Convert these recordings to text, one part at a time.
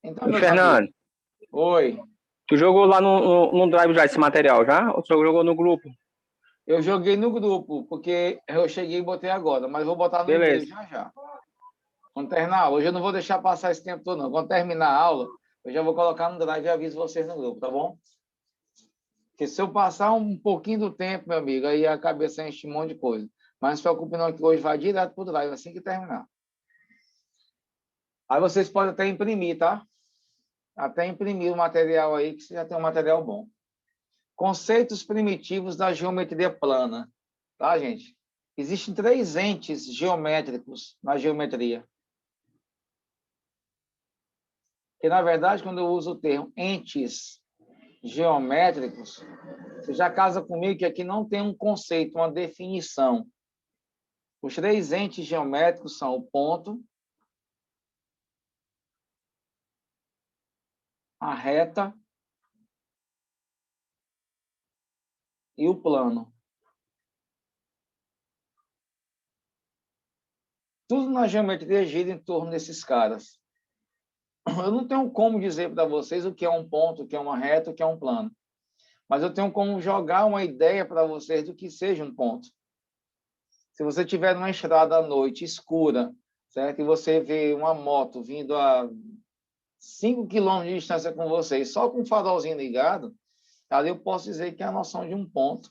Então, meus Fernando, amigos, oi. tu jogou lá no Drive já esse material já? Ou tu jogou no grupo? Eu joguei no grupo, porque eu cheguei e botei agora, mas vou botar no e-mail Beleza. já já. Quando terminar a aula, hoje eu não vou deixar passar esse tempo todo, não. Quando terminar a aula, eu já vou colocar no Drive e aviso vocês no grupo, tá bom? Porque se eu passar um pouquinho do tempo, meu amigo, aí a cabeça enche um monte de coisa. Mas não se preocupe não, que hoje vai direto para o Drive assim que terminar. Aí vocês podem até imprimir, tá? Até imprimir o material aí, que você já tem um material bom. Conceitos primitivos da geometria plana. Tá, gente? Existem 3 entes geométricos na geometria. Que, na verdade, quando eu uso o termo entes geométricos, você já casa comigo que aqui não tem um conceito, uma definição. Os 3 entes geométricos são o ponto, a reta e o plano. Tudo na geometria gira em torno desses caras. Eu não tenho como dizer para vocês o que é um ponto, o que é uma reta, o que é um plano. Mas eu tenho como jogar uma ideia para vocês do que seja um ponto. Se você tiver numa estrada à noite escura, certo? E você vê uma moto vindo a 5 quilômetros de distância com você, e só com o farolzinho ligado, ali eu posso dizer que é a noção de um ponto.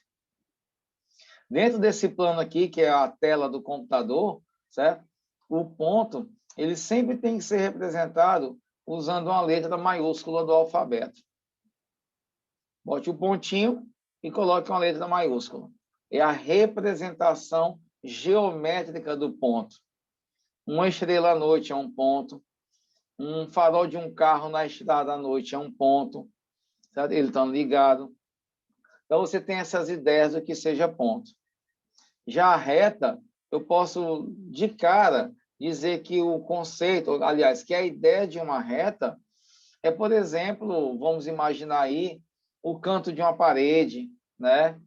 Dentro desse plano aqui, que é a tela do computador, certo? O ponto, ele sempre tem que ser representado usando uma letra maiúscula do alfabeto. Bote o pontinho e coloque uma letra maiúscula. É a representação geométrica do ponto. Uma estrela à noite é um ponto. Um farol de um carro na estrada à noite é um ponto. Certo? Ele está ligado. Então, você tem essas ideias do que seja ponto. Já a reta, eu posso, de cara, dizer que o conceito, aliás, que a ideia de uma reta é, por exemplo, vamos imaginar aí o canto de uma parede, né?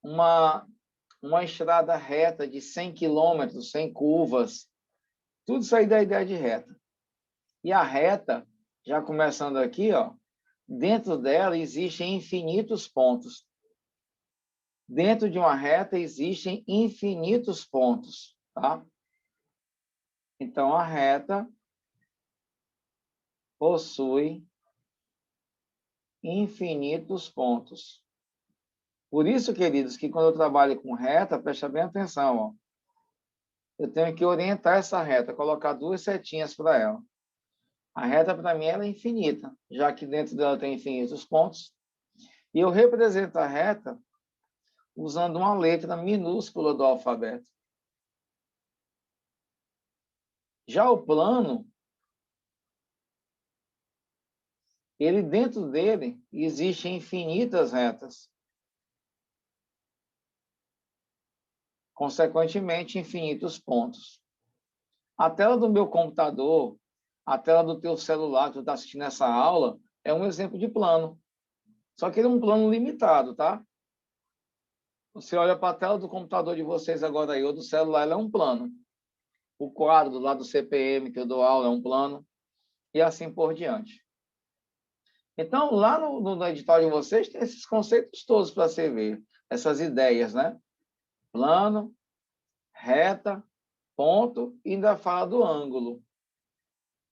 Uma estrada reta de 100 quilômetros, sem curvas. Tudo isso aí da ideia de reta. E a reta, já começando aqui, ó, dentro dela existem infinitos pontos. Dentro de uma reta existem infinitos pontos, tá? Então, a reta possui infinitos pontos. Por isso, queridos, que quando eu trabalho com reta, presta bem atenção, ó. Eu tenho que orientar essa reta, colocar 2 setinhas para ela. A reta, para mim, ela é infinita, já que dentro dela tem infinitos pontos. E eu represento a reta usando uma letra minúscula do alfabeto. Já o plano, ele dentro dele existem infinitas retas. Consequentemente, infinitos pontos. A tela do meu computador, a tela do teu celular que tu está assistindo essa aula, é um exemplo de plano. Só que ele é um plano limitado, tá? Você olha para a tela do computador de vocês agora aí, ou do celular, ela é um plano. O quadro lá do CPM que eu dou aula é um plano, e assim por diante. Então, lá no edital de vocês, tem esses conceitos todos para você ver, essas ideias, né? Plano, reta, ponto, e ainda fala do ângulo,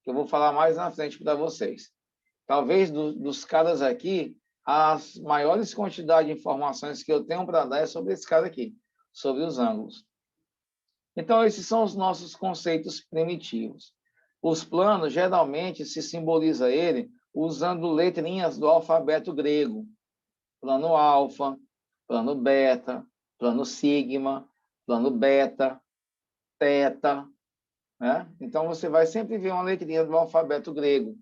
que eu vou falar mais na frente para vocês. Talvez dos caras aqui, as maiores quantidades de informações que eu tenho para dar é sobre esse cara aqui, sobre os ângulos. Então, esses são os nossos conceitos primitivos. Os planos, geralmente, se simboliza ele usando letrinhas do alfabeto grego. Plano alfa, plano beta, plano sigma, plano beta, teta, né? Então, você vai sempre ver uma letrinha do alfabeto grego.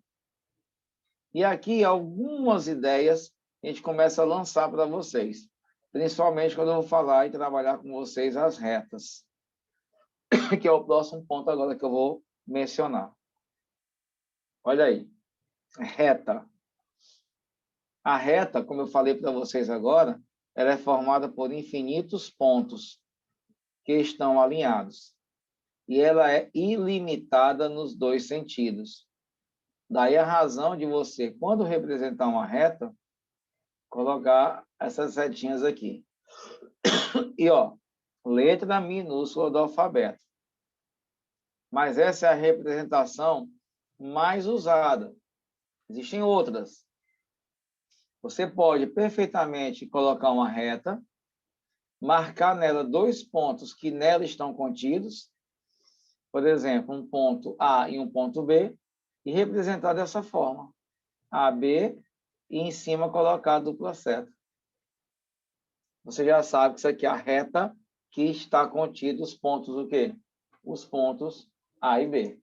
E aqui, algumas ideias a gente começa a lançar para vocês, principalmente quando eu vou falar e trabalhar com vocês as retas, que é o próximo ponto agora que eu vou mencionar. Olha aí, reta. A reta, como eu falei para vocês agora, ela é formada por infinitos pontos que estão alinhados. E ela é ilimitada nos 2 sentidos. Daí a razão de você, quando representar uma reta, colocar essas setinhas aqui. E, ó, letra minúscula do alfabeto. Mas essa é a representação mais usada. Existem outras. Você pode perfeitamente colocar uma reta, marcar nela 2 pontos que nela estão contidos, por exemplo, um ponto A e um ponto B, e representar dessa forma. AB e em cima colocar a dupla seta. Você já sabe que isso aqui é a reta que está contido os pontos o quê? Os pontos A e B.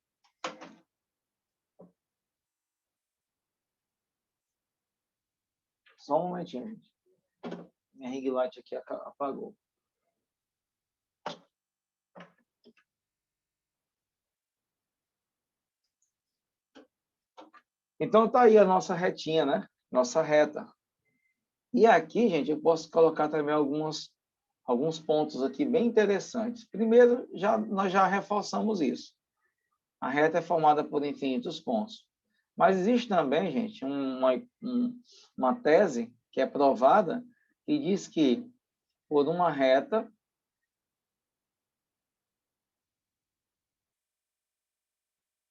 Só um momentinho, gente. Minha ring light aqui apagou. Então, tá aí a nossa retinha, né? Nossa reta. E aqui, gente, eu posso colocar também alguns pontos aqui bem interessantes. Primeiro, nós já reforçamos isso. A reta é formada por infinitos pontos. Mas existe também, gente, uma tese que é provada que diz que por uma reta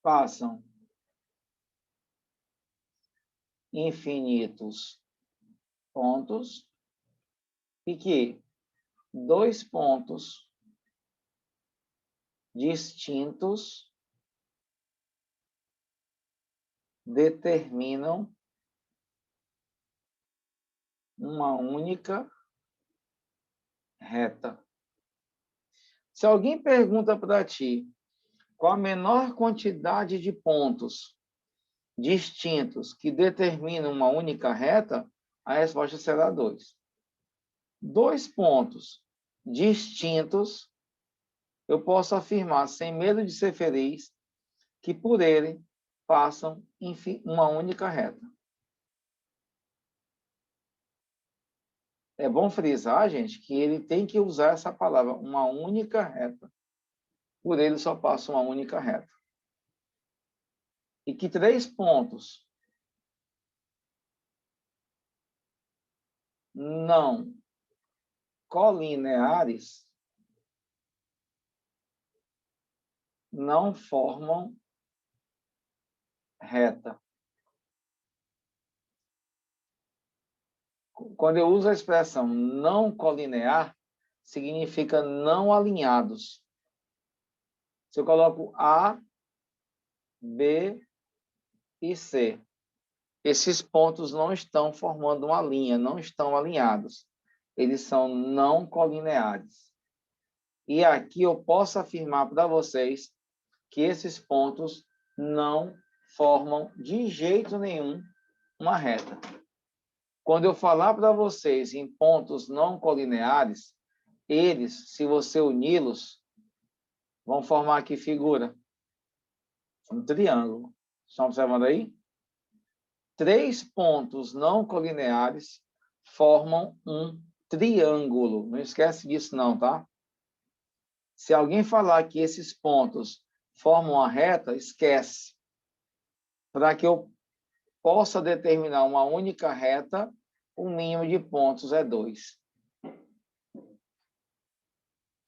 passam infinitos pontos e que 2 pontos distintos determinam uma única reta. Se alguém pergunta para ti qual a menor quantidade de pontos distintos que determinam uma única reta, a resposta será 2. 2 pontos distintos, eu posso afirmar, sem medo de ser feliz, que por ele passam uma única reta. É bom frisar, gente, que ele tem que usar essa palavra, uma única reta. Por ele só passa uma única reta. E que 3 pontos não colineares não formam reta. Quando eu uso a expressão não colinear, significa não alinhados. Se eu coloco A, B e C, esses pontos não estão formando uma linha, não estão alinhados. Eles são não colineares. E aqui eu posso afirmar para vocês que esses pontos não formam de jeito nenhum uma reta. Quando eu falar para vocês em pontos não colineares, eles, se você uni-los, vão formar que figura? Um triângulo. Estão observando aí? 3 pontos não colineares formam um triângulo. Não esquece disso não, tá? Se alguém falar que esses pontos formam uma reta, esquece. Para que eu possa determinar uma única reta, o mínimo de pontos é 2.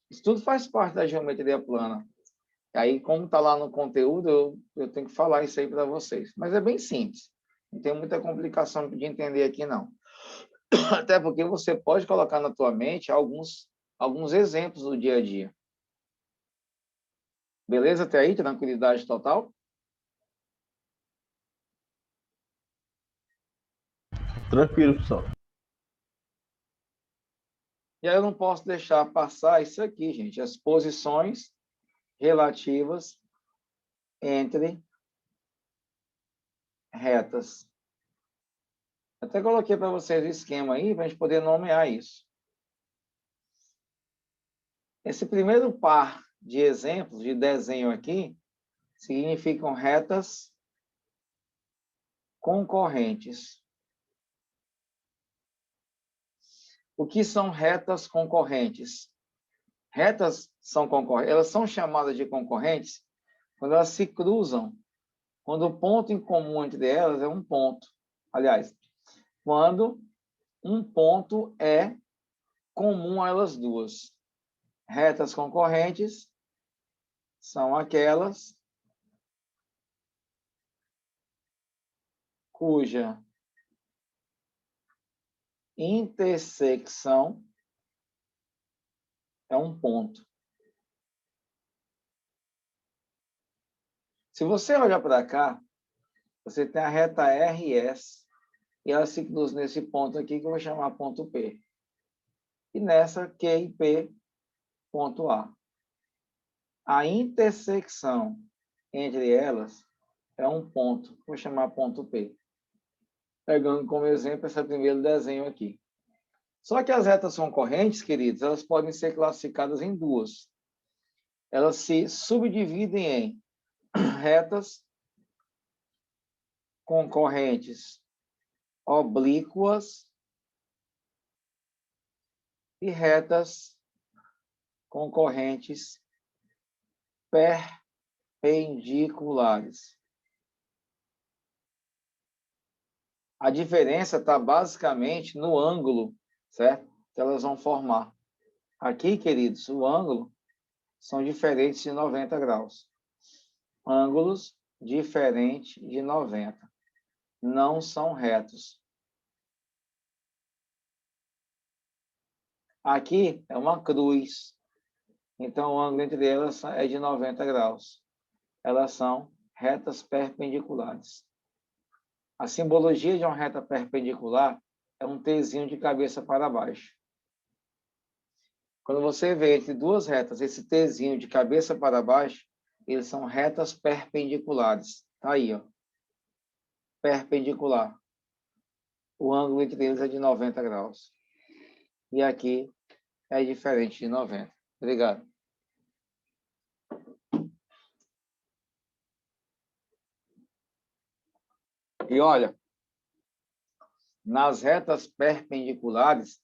Isso tudo faz parte da geometria plana. Aí, como está lá no conteúdo, eu tenho que falar isso aí para vocês. Mas é bem simples. Não tem muita complicação de entender aqui, não. Até porque você pode colocar na tua mente alguns exemplos do dia a dia. Beleza até aí? Tranquilidade total? Tranquilo, pessoal. E aí eu não posso deixar passar isso aqui, gente. As posições relativas entre retas. Até coloquei para vocês o esquema aí, para a gente poder nomear isso. Esse primeiro par de exemplos de desenho aqui significam retas concorrentes. O que são retas concorrentes? Retas são concorrentes, elas são chamadas de concorrentes quando elas se cruzam Quando o ponto em comum entre elas é um ponto. Aliás, quando um ponto é comum a elas duas. Retas concorrentes são aquelas cuja intersecção é um ponto. Se você olhar para cá, você tem a reta RS e ela se cruza nesse ponto aqui que eu vou chamar ponto P. E nessa Q e P, ponto A. A intersecção entre elas é um ponto, vou chamar ponto P. Pegando como exemplo esse primeiro desenho aqui. Só que as retas concorrentes, queridos, elas podem ser classificadas em duas. Elas se subdividem em retas concorrentes oblíquas e retas concorrentes perpendiculares. A diferença está basicamente no ângulo, certo? Que elas vão formar. Aqui, queridos, o ângulo são diferentes de 90 graus. Ângulos diferentes de 90. Não são retos. Aqui é uma cruz. Então, o ângulo entre elas é de 90 graus. Elas são retas perpendiculares. A simbologia de uma reta perpendicular é um Tzinho de cabeça para baixo. Quando você vê entre duas retas esse Tzinho de cabeça para baixo, eles são retas perpendiculares. Está aí, ó. Perpendicular. O ângulo entre eles é de 90 graus. E aqui é diferente de 90. Obrigado. E olha, nas retas perpendiculares,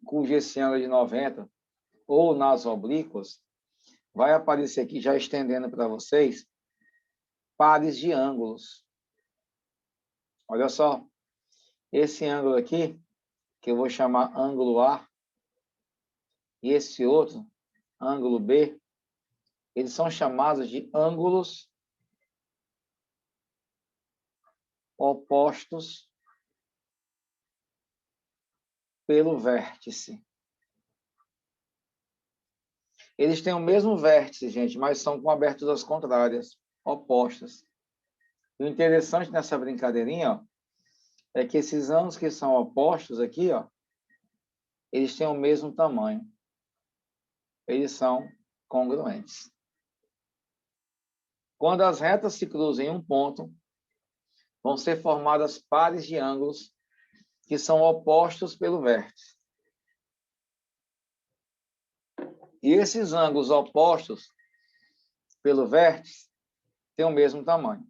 cujo esse ângulo é de 90, ou nas oblíquas, vai aparecer aqui, já estendendo para vocês, pares de ângulos. Olha só, esse ângulo aqui, que eu vou chamar ângulo A, e esse outro, ângulo B, eles são chamados de ângulos opostos pelo vértice. Eles têm o mesmo vértice, gente, mas são com aberturas contrárias, opostas. E o interessante nessa brincadeirinha, ó, é que esses ângulos que são opostos aqui, ó, eles têm o mesmo tamanho. Eles são congruentes. Quando as retas se cruzam em um ponto, vão ser formadas pares de ângulos que são opostos pelo vértice. E esses ângulos opostos pelo vértice têm o mesmo tamanho.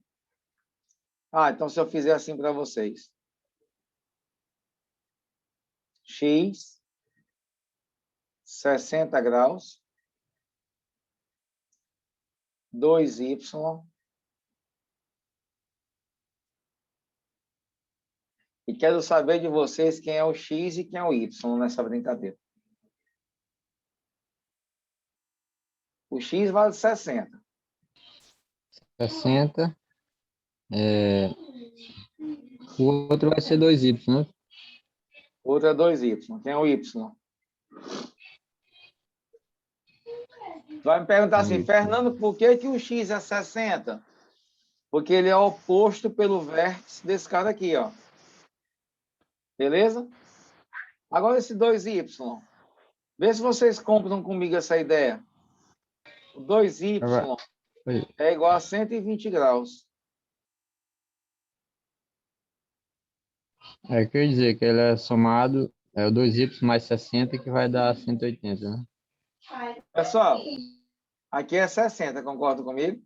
Ah, então se eu fizer assim para vocês. X, 60 graus, 2y, e quero saber de vocês quem é o x e quem é o y nessa brincadeira. O x vale 60. 60. O outro vai ser 2y, né? O outro é 2y. Quem é o y? Vai me perguntar assim, Fernando, por que o x é 60? Porque ele é oposto pelo vértice desse cara aqui, ó. Beleza? Agora esse 2y. Vê se vocês compram comigo essa ideia. O 2y é igual a 120 graus. Quer dizer que ele é somado, é o 2y mais 60 que vai dar 180, né? Pessoal, aqui é 60, concorda comigo?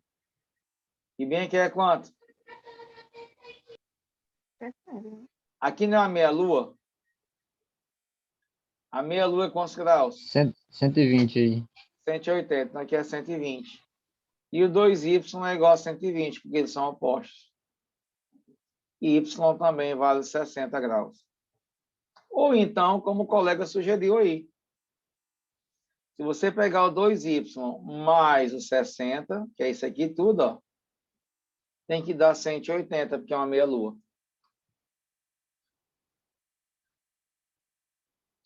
E bem aqui é quanto? Aqui não é a meia-lua? A meia-lua é quantos graus? 120 aí. 180, aqui é 120. E o 2y é igual a 120, porque eles são opostos. E y também vale 60 graus. Ou então, como o colega sugeriu aí, se você pegar o 2y mais o 60, que é isso aqui tudo, ó, tem que dar 180, porque é uma meia-lua.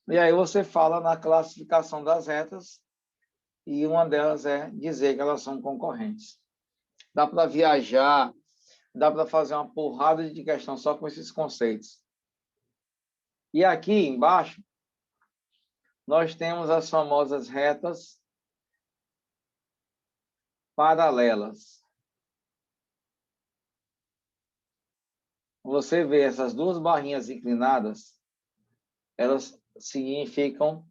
E aí você fala na classificação das retas, e uma delas é dizer que elas são concorrentes. Dá para viajar, dá para fazer uma porrada de questão só com esses conceitos. E aqui embaixo, nós temos as famosas retas paralelas. Você vê essas duas barrinhas inclinadas, elas significam,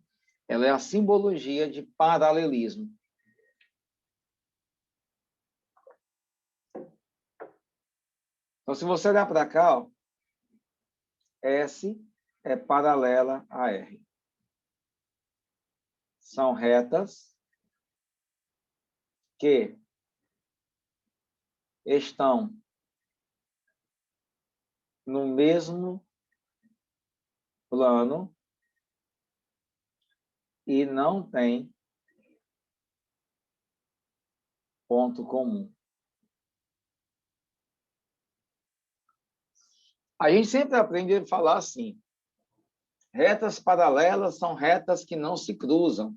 ela é a simbologia de paralelismo. Então, se você olhar para cá, ó, S é paralela a R. São retas que estão no mesmo plano e não têm ponto comum. A gente sempre aprende a falar assim: retas paralelas são retas que não se cruzam,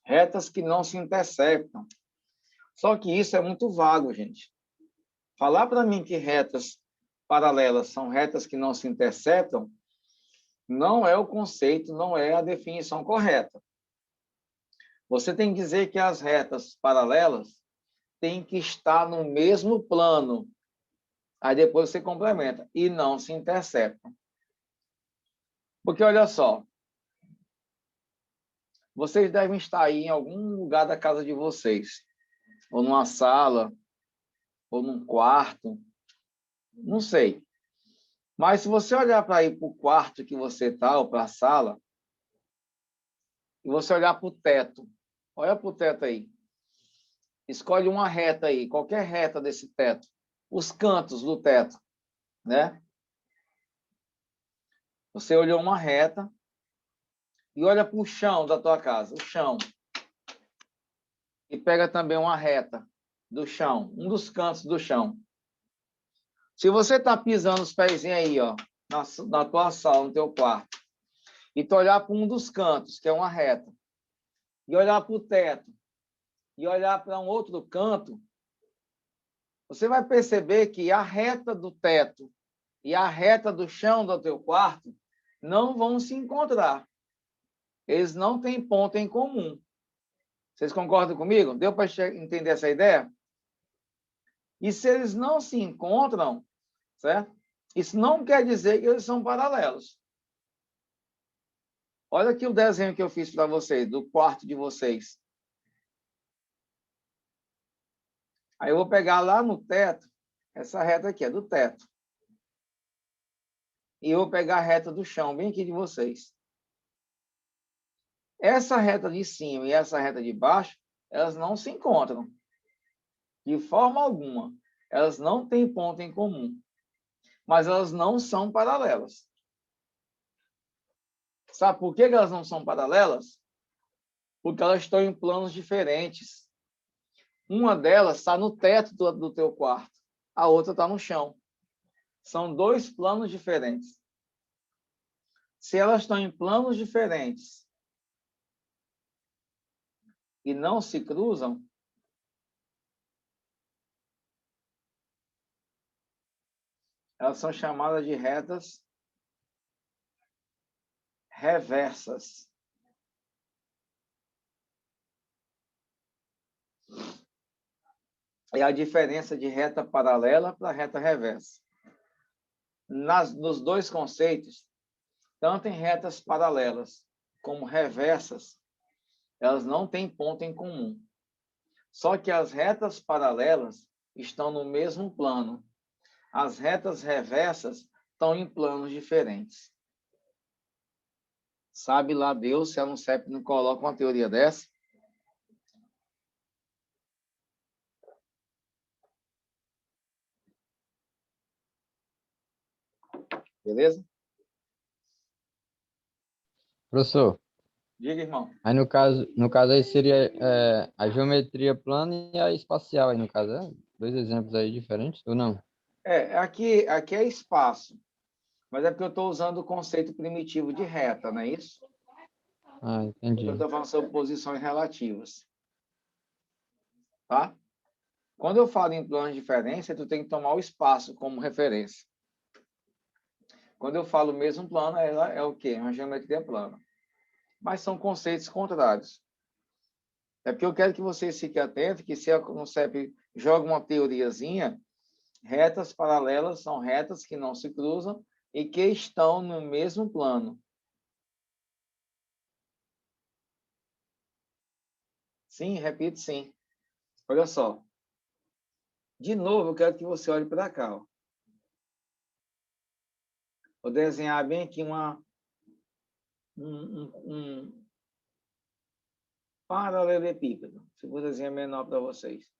retas que não se interceptam. Só que isso é muito vago, gente. Falar para mim que retas paralelas são retas que não se interceptam não é o conceito, não é a definição correta. Você tem que dizer que as retas paralelas têm que estar no mesmo plano. Aí depois você complementa. E não se interceptam. Porque, olha só, vocês devem estar aí em algum lugar da casa de vocês, ou numa sala, ou num quarto, não sei. Mas se você olhar para ir para o quarto que você está, ou para a sala, e você olhar para o teto, olha para o teto aí. Escolhe uma reta aí, qualquer reta desse teto. Os cantos do teto, né? Você olhou uma reta e olha para o chão da tua casa, o chão. E pega também uma reta do chão, um dos cantos do chão. Se você está pisando os pezinhos aí, ó, na tua sala, no teu quarto, e tu olhar para um dos cantos, que é uma reta, e olhar para o teto, e olhar para um outro canto, você vai perceber que a reta do teto e a reta do chão do teu quarto não vão se encontrar. Eles não têm ponto em comum. Vocês concordam comigo? Deu para entender essa ideia? E se eles não se encontram, certo? Isso não quer dizer que eles são paralelos. Olha aqui o desenho que eu fiz para vocês, do quarto de vocês. Aí eu vou pegar lá no teto, essa reta aqui é do teto. E eu vou pegar a reta do chão, bem aqui de vocês. Essa reta de cima e essa reta de baixo, elas não se encontram. De forma alguma. Elas não têm ponto em comum. Mas elas não são paralelas. Sabe por que elas não são paralelas? Porque elas estão em planos diferentes. Uma delas está no teto do teu quarto. A outra está no chão. São dois planos diferentes. Se elas estão em planos diferentes e não se cruzam, elas são chamadas de retas reversas. É a diferença de reta paralela para reta reversa. Nos dois conceitos, tanto em retas paralelas como reversas, elas não têm ponto em comum. Só que as retas paralelas estão no mesmo plano. As retas reversas estão em planos diferentes. Sabe lá Deus se a Unicep não coloca uma teoria dessa? Beleza? Professor, Diga, irmão. aí no caso aí seria a geometria plana e a espacial aí no caso, é? Dois exemplos aí diferentes, ou não? Aqui é espaço, mas é porque eu estou usando o conceito primitivo de reta, não é isso? Ah, entendi. Eu estou falando sobre posições relativas. Tá? Quando eu falo em plano de diferença, tu tem que tomar o espaço como referência. Quando eu falo mesmo plano, ela é o quê? Uma geometria plana. Mas são conceitos contrários. É porque eu quero que vocês fiquem atentos que se a CEP joga uma teoriazinha, retas paralelas são retas que não se cruzam e que estão no mesmo plano. Sim, repito, sim. Olha só. De novo, eu quero que você olhe para cá. Ó. Vou desenhar bem aqui um paralelepípedo. Se vou desenhar menor para vocês.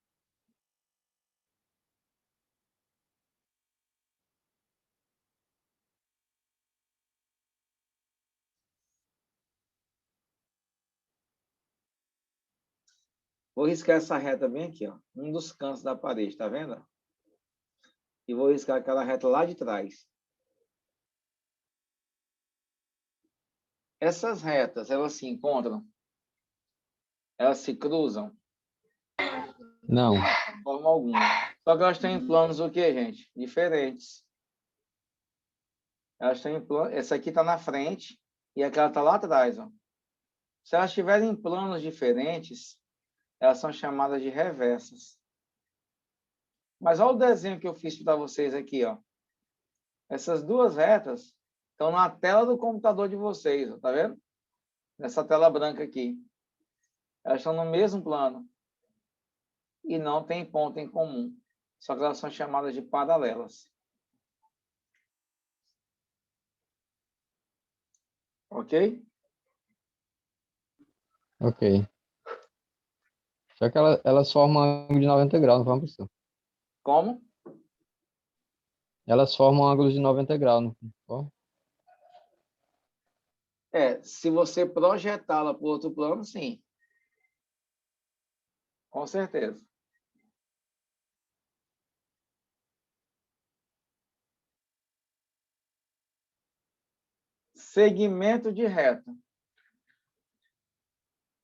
Vou riscar essa reta bem aqui, ó, um dos cantos da parede, tá vendo? E vou riscar aquela reta lá de trás. Essas retas, elas se encontram? Elas se cruzam? Não. De forma alguma. Só que elas têm em planos o quê, gente? Diferentes. Elas têm em planos... Essa aqui está na frente e aquela está lá atrás, ó. Se elas tiverem planos diferentes, elas são chamadas de reversas. Mas olha o desenho que eu fiz para vocês aqui, ó. Essas duas retas estão na tela do computador de vocês, ó, tá vendo? Nessa tela branca aqui. Elas estão no mesmo plano e não tem ponto em comum. Só que elas são chamadas de paralelas. Ok? Ok. Só que elas formam ângulo de 90 graus, não formam, professor? Como? Elas formam ângulos de 90 graus, não formam? Se você projetá-la para o outro plano, sim. Com certeza. Segmento de reta.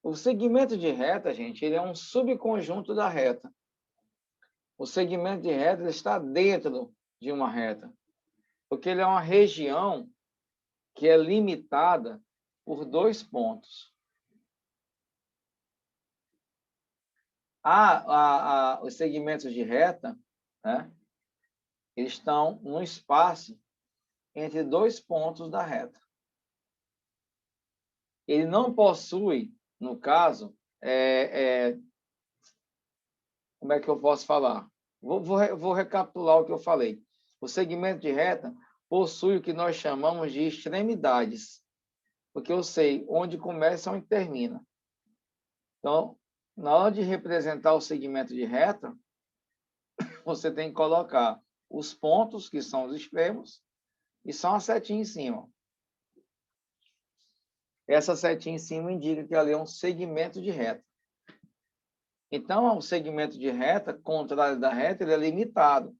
O segmento de reta, gente, ele é um subconjunto da reta. O segmento de reta ele está dentro de uma reta, porque ele é uma região que é limitada por dois pontos. Os segmentos de reta, né, eles estão no espaço entre dois pontos da reta. Ele não possui, no caso, como é que eu posso falar? Vou recapitular o que eu falei. O segmento de reta possui o que nós chamamos de extremidades, porque eu sei onde começa e onde termina. Então, na hora de representar o segmento de reta, você tem que colocar os pontos, que são os extremos, e só uma setinha em cima. Essa setinha em cima indica que ali é um segmento de reta. Então, o segmento de reta, contrário da reta, ele é limitado.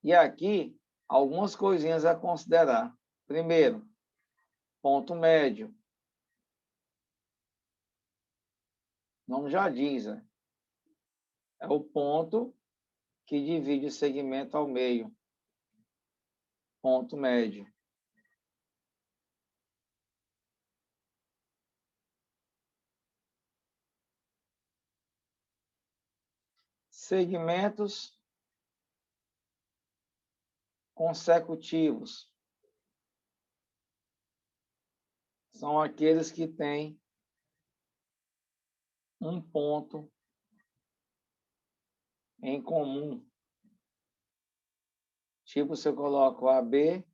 E aqui, algumas coisinhas a considerar. Primeiro, ponto médio. O nome já diz, né? É o ponto que divide o segmento ao meio. Ponto médio. Segmentos consecutivos são aqueles que têm um ponto em comum. Tipo, se eu coloco AB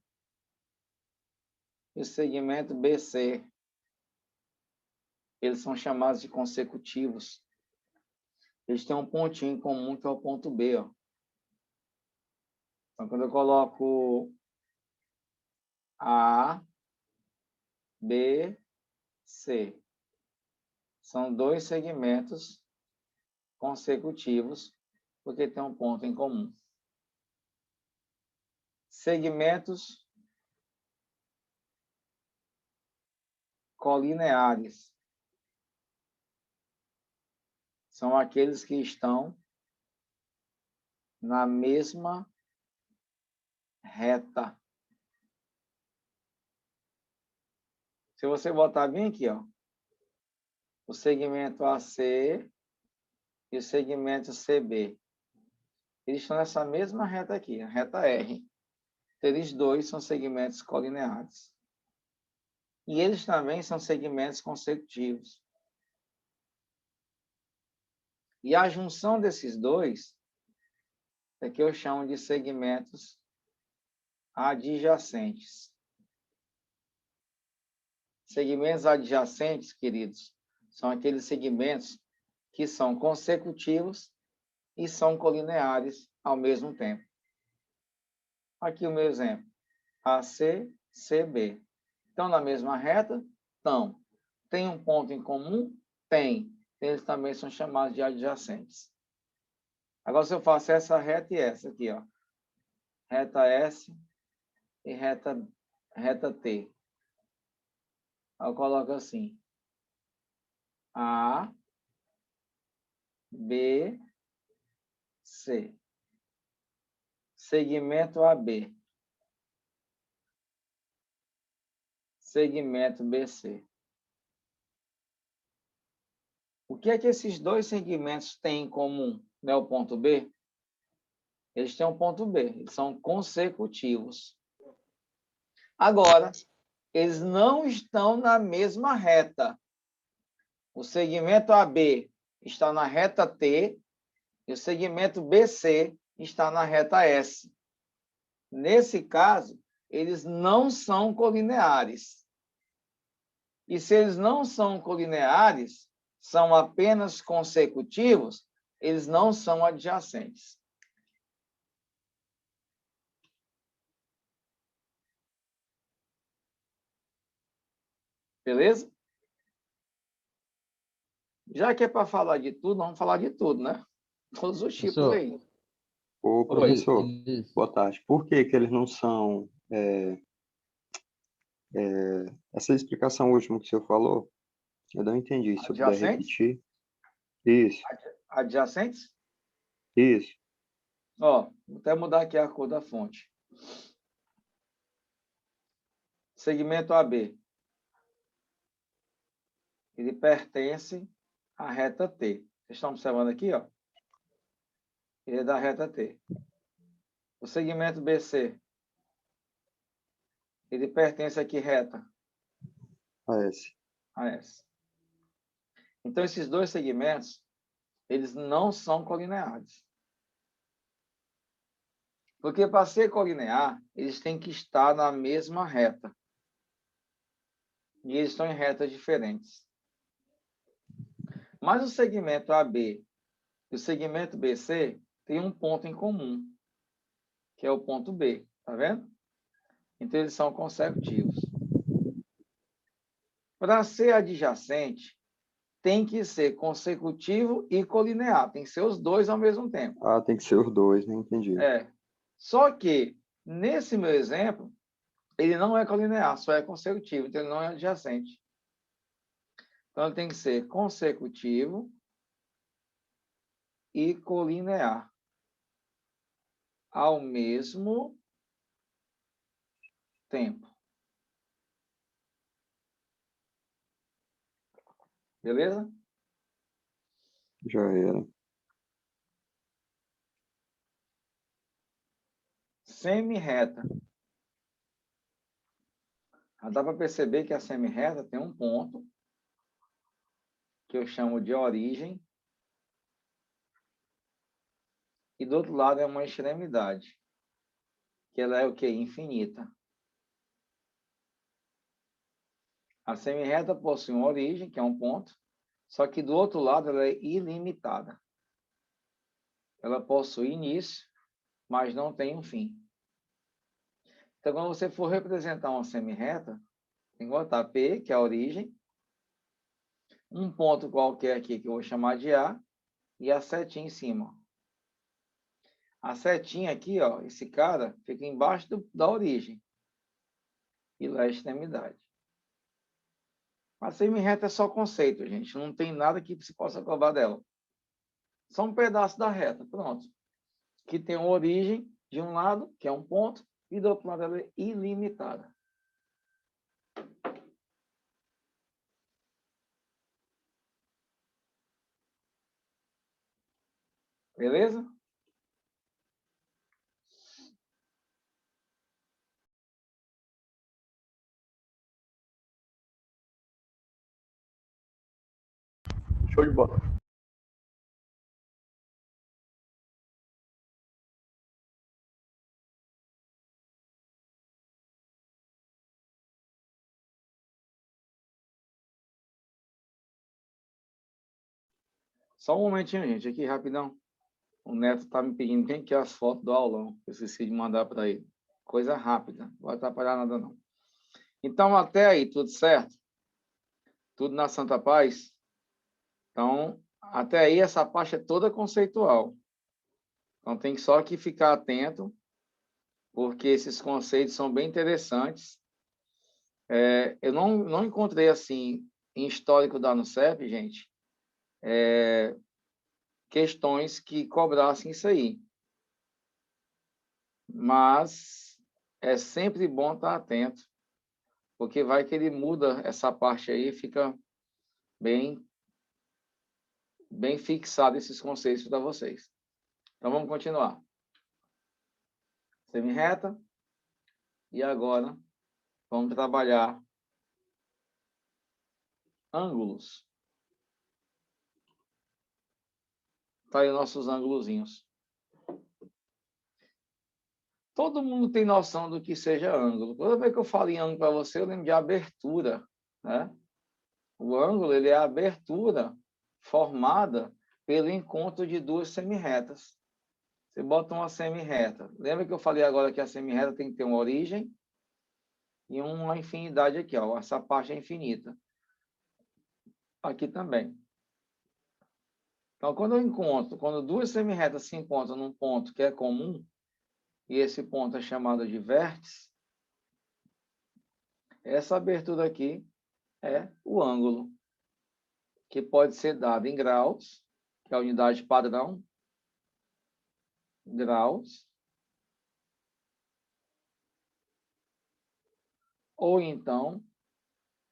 e o segmento BC, eles são chamados de consecutivos. Eles têm um pontinho em comum, que é o ponto B. Ó. Então, quando eu coloco A, B, C. São dois segmentos consecutivos, porque tem um ponto em comum. Segmentos colineares são aqueles que estão na mesma reta. Se você botar bem aqui, ó, o segmento AC e o segmento CB, eles estão nessa mesma reta aqui, a reta R. Eles dois são segmentos colineares. E eles também são segmentos consecutivos. E a junção desses dois é que eu chamo de segmentos adjacentes. Segmentos adjacentes, queridos, são aqueles segmentos que são consecutivos e são colineares ao mesmo tempo. Aqui o meu exemplo. AC, CB. Estão na mesma reta? Estão. Tem um ponto em comum? Tem. Eles também são chamados de adjacentes. Agora, se eu faço essa reta e essa aqui, ó. Reta S e reta T. Eu coloco assim. A, B, C. Segmento AB. Segmento BC. O que é que esses dois segmentos têm em comum? Não é o ponto B? Eles têm um ponto B. Eles são consecutivos. Agora, eles não estão na mesma reta. O segmento AB está na reta T e o segmento BC está na reta S. Nesse caso, eles não são colineares. E se eles não são colineares, são apenas consecutivos, eles não são adjacentes. Beleza? Já que é para falar de tudo, vamos falar de tudo, né? Todos os tipos Professor, aí. Ô, professor, eles- boa tarde. Por que que eles não são... essa explicação última que o senhor falou, eu não entendi. Se eu puder Adjacentes? repetir. Isso, Adjacentes? isso. Ó, vou até mudar aqui a cor da fonte. Segmento AB. Ele pertence à reta T. Vocês estão observando aqui, ó? Ele é da reta T. O segmento BC. Ele pertence a que reta? AS. A S. Então, esses dois segmentos, eles não são colineares. Porque para ser colinear, eles têm que estar na mesma reta. E eles estão em retas diferentes. Mas o segmento AB e o segmento BC têm um ponto em comum, que é o ponto B. Tá vendo? Então, eles são consecutivos. Para ser adjacente, tem que ser consecutivo e colinear. Tem que ser os dois ao mesmo tempo. Ah, tem que ser os dois, né? Entendi. Só que, nesse meu exemplo, ele não é colinear, só é consecutivo, então ele não é adjacente. Então, ele tem que ser consecutivo e colinear ao mesmo tempo. Beleza? Já era. Semi-reta. Já dá para perceber que a semi-reta tem um ponto, que eu chamo de origem, e do outro lado é uma extremidade, que ela é o quê? Infinita. A semi-reta possui uma origem, que é um ponto, só que do outro lado ela é ilimitada. Ela possui início, mas não tem um fim. Então, quando você for representar uma semirreta, tem que botar P, que é a origem, um ponto qualquer aqui, que eu vou chamar de A, e a setinha em cima. A setinha aqui, ó, esse cara, fica embaixo da origem. E lá é a extremidade. A semirreta é só conceito, gente. Não tem nada que se possa cobrar dela. Só um pedaço da reta, pronto. Que tem uma origem de um lado, que é um ponto, e do outro lado ela é ilimitada. Beleza? Show de bola. Só um momentinho, gente, aqui rapidão. O Neto está me pedindo quem quer as fotos do aulão. Eu esqueci de mandar para ele. Coisa rápida, não vai atrapalhar nada não. Então, até aí, tudo certo? Tudo na Santa Paz? Então, até aí, essa parte é toda conceitual. Então, tem só que ficar atento, porque esses conceitos são bem interessantes. Eu não encontrei, assim, em histórico da ANUCEP, gente, questões que cobrassem isso aí. Mas é sempre bom estar atento, porque vai que ele muda essa parte aí e fica bem fixado esses conceitos para vocês. Então, vamos continuar. Semirreta. E agora, vamos trabalhar ângulos. Tá aí nossos ângulozinhos. Todo mundo tem noção do que seja ângulo. Toda vez que eu falo em ângulo para você, eu lembro de abertura, né? O ângulo, ele é a abertura formada pelo encontro de duas semirretas. Você bota uma semirreta. Lembra que eu falei agora que a semirreta tem que ter uma origem e uma infinidade aqui, ó. Essa parte é infinita. Aqui também. Então, quando duas semirretas se encontram num ponto que é comum, e esse ponto é chamado de vértice, essa abertura aqui é o ângulo, que pode ser dado em graus, que é a unidade padrão, graus, ou então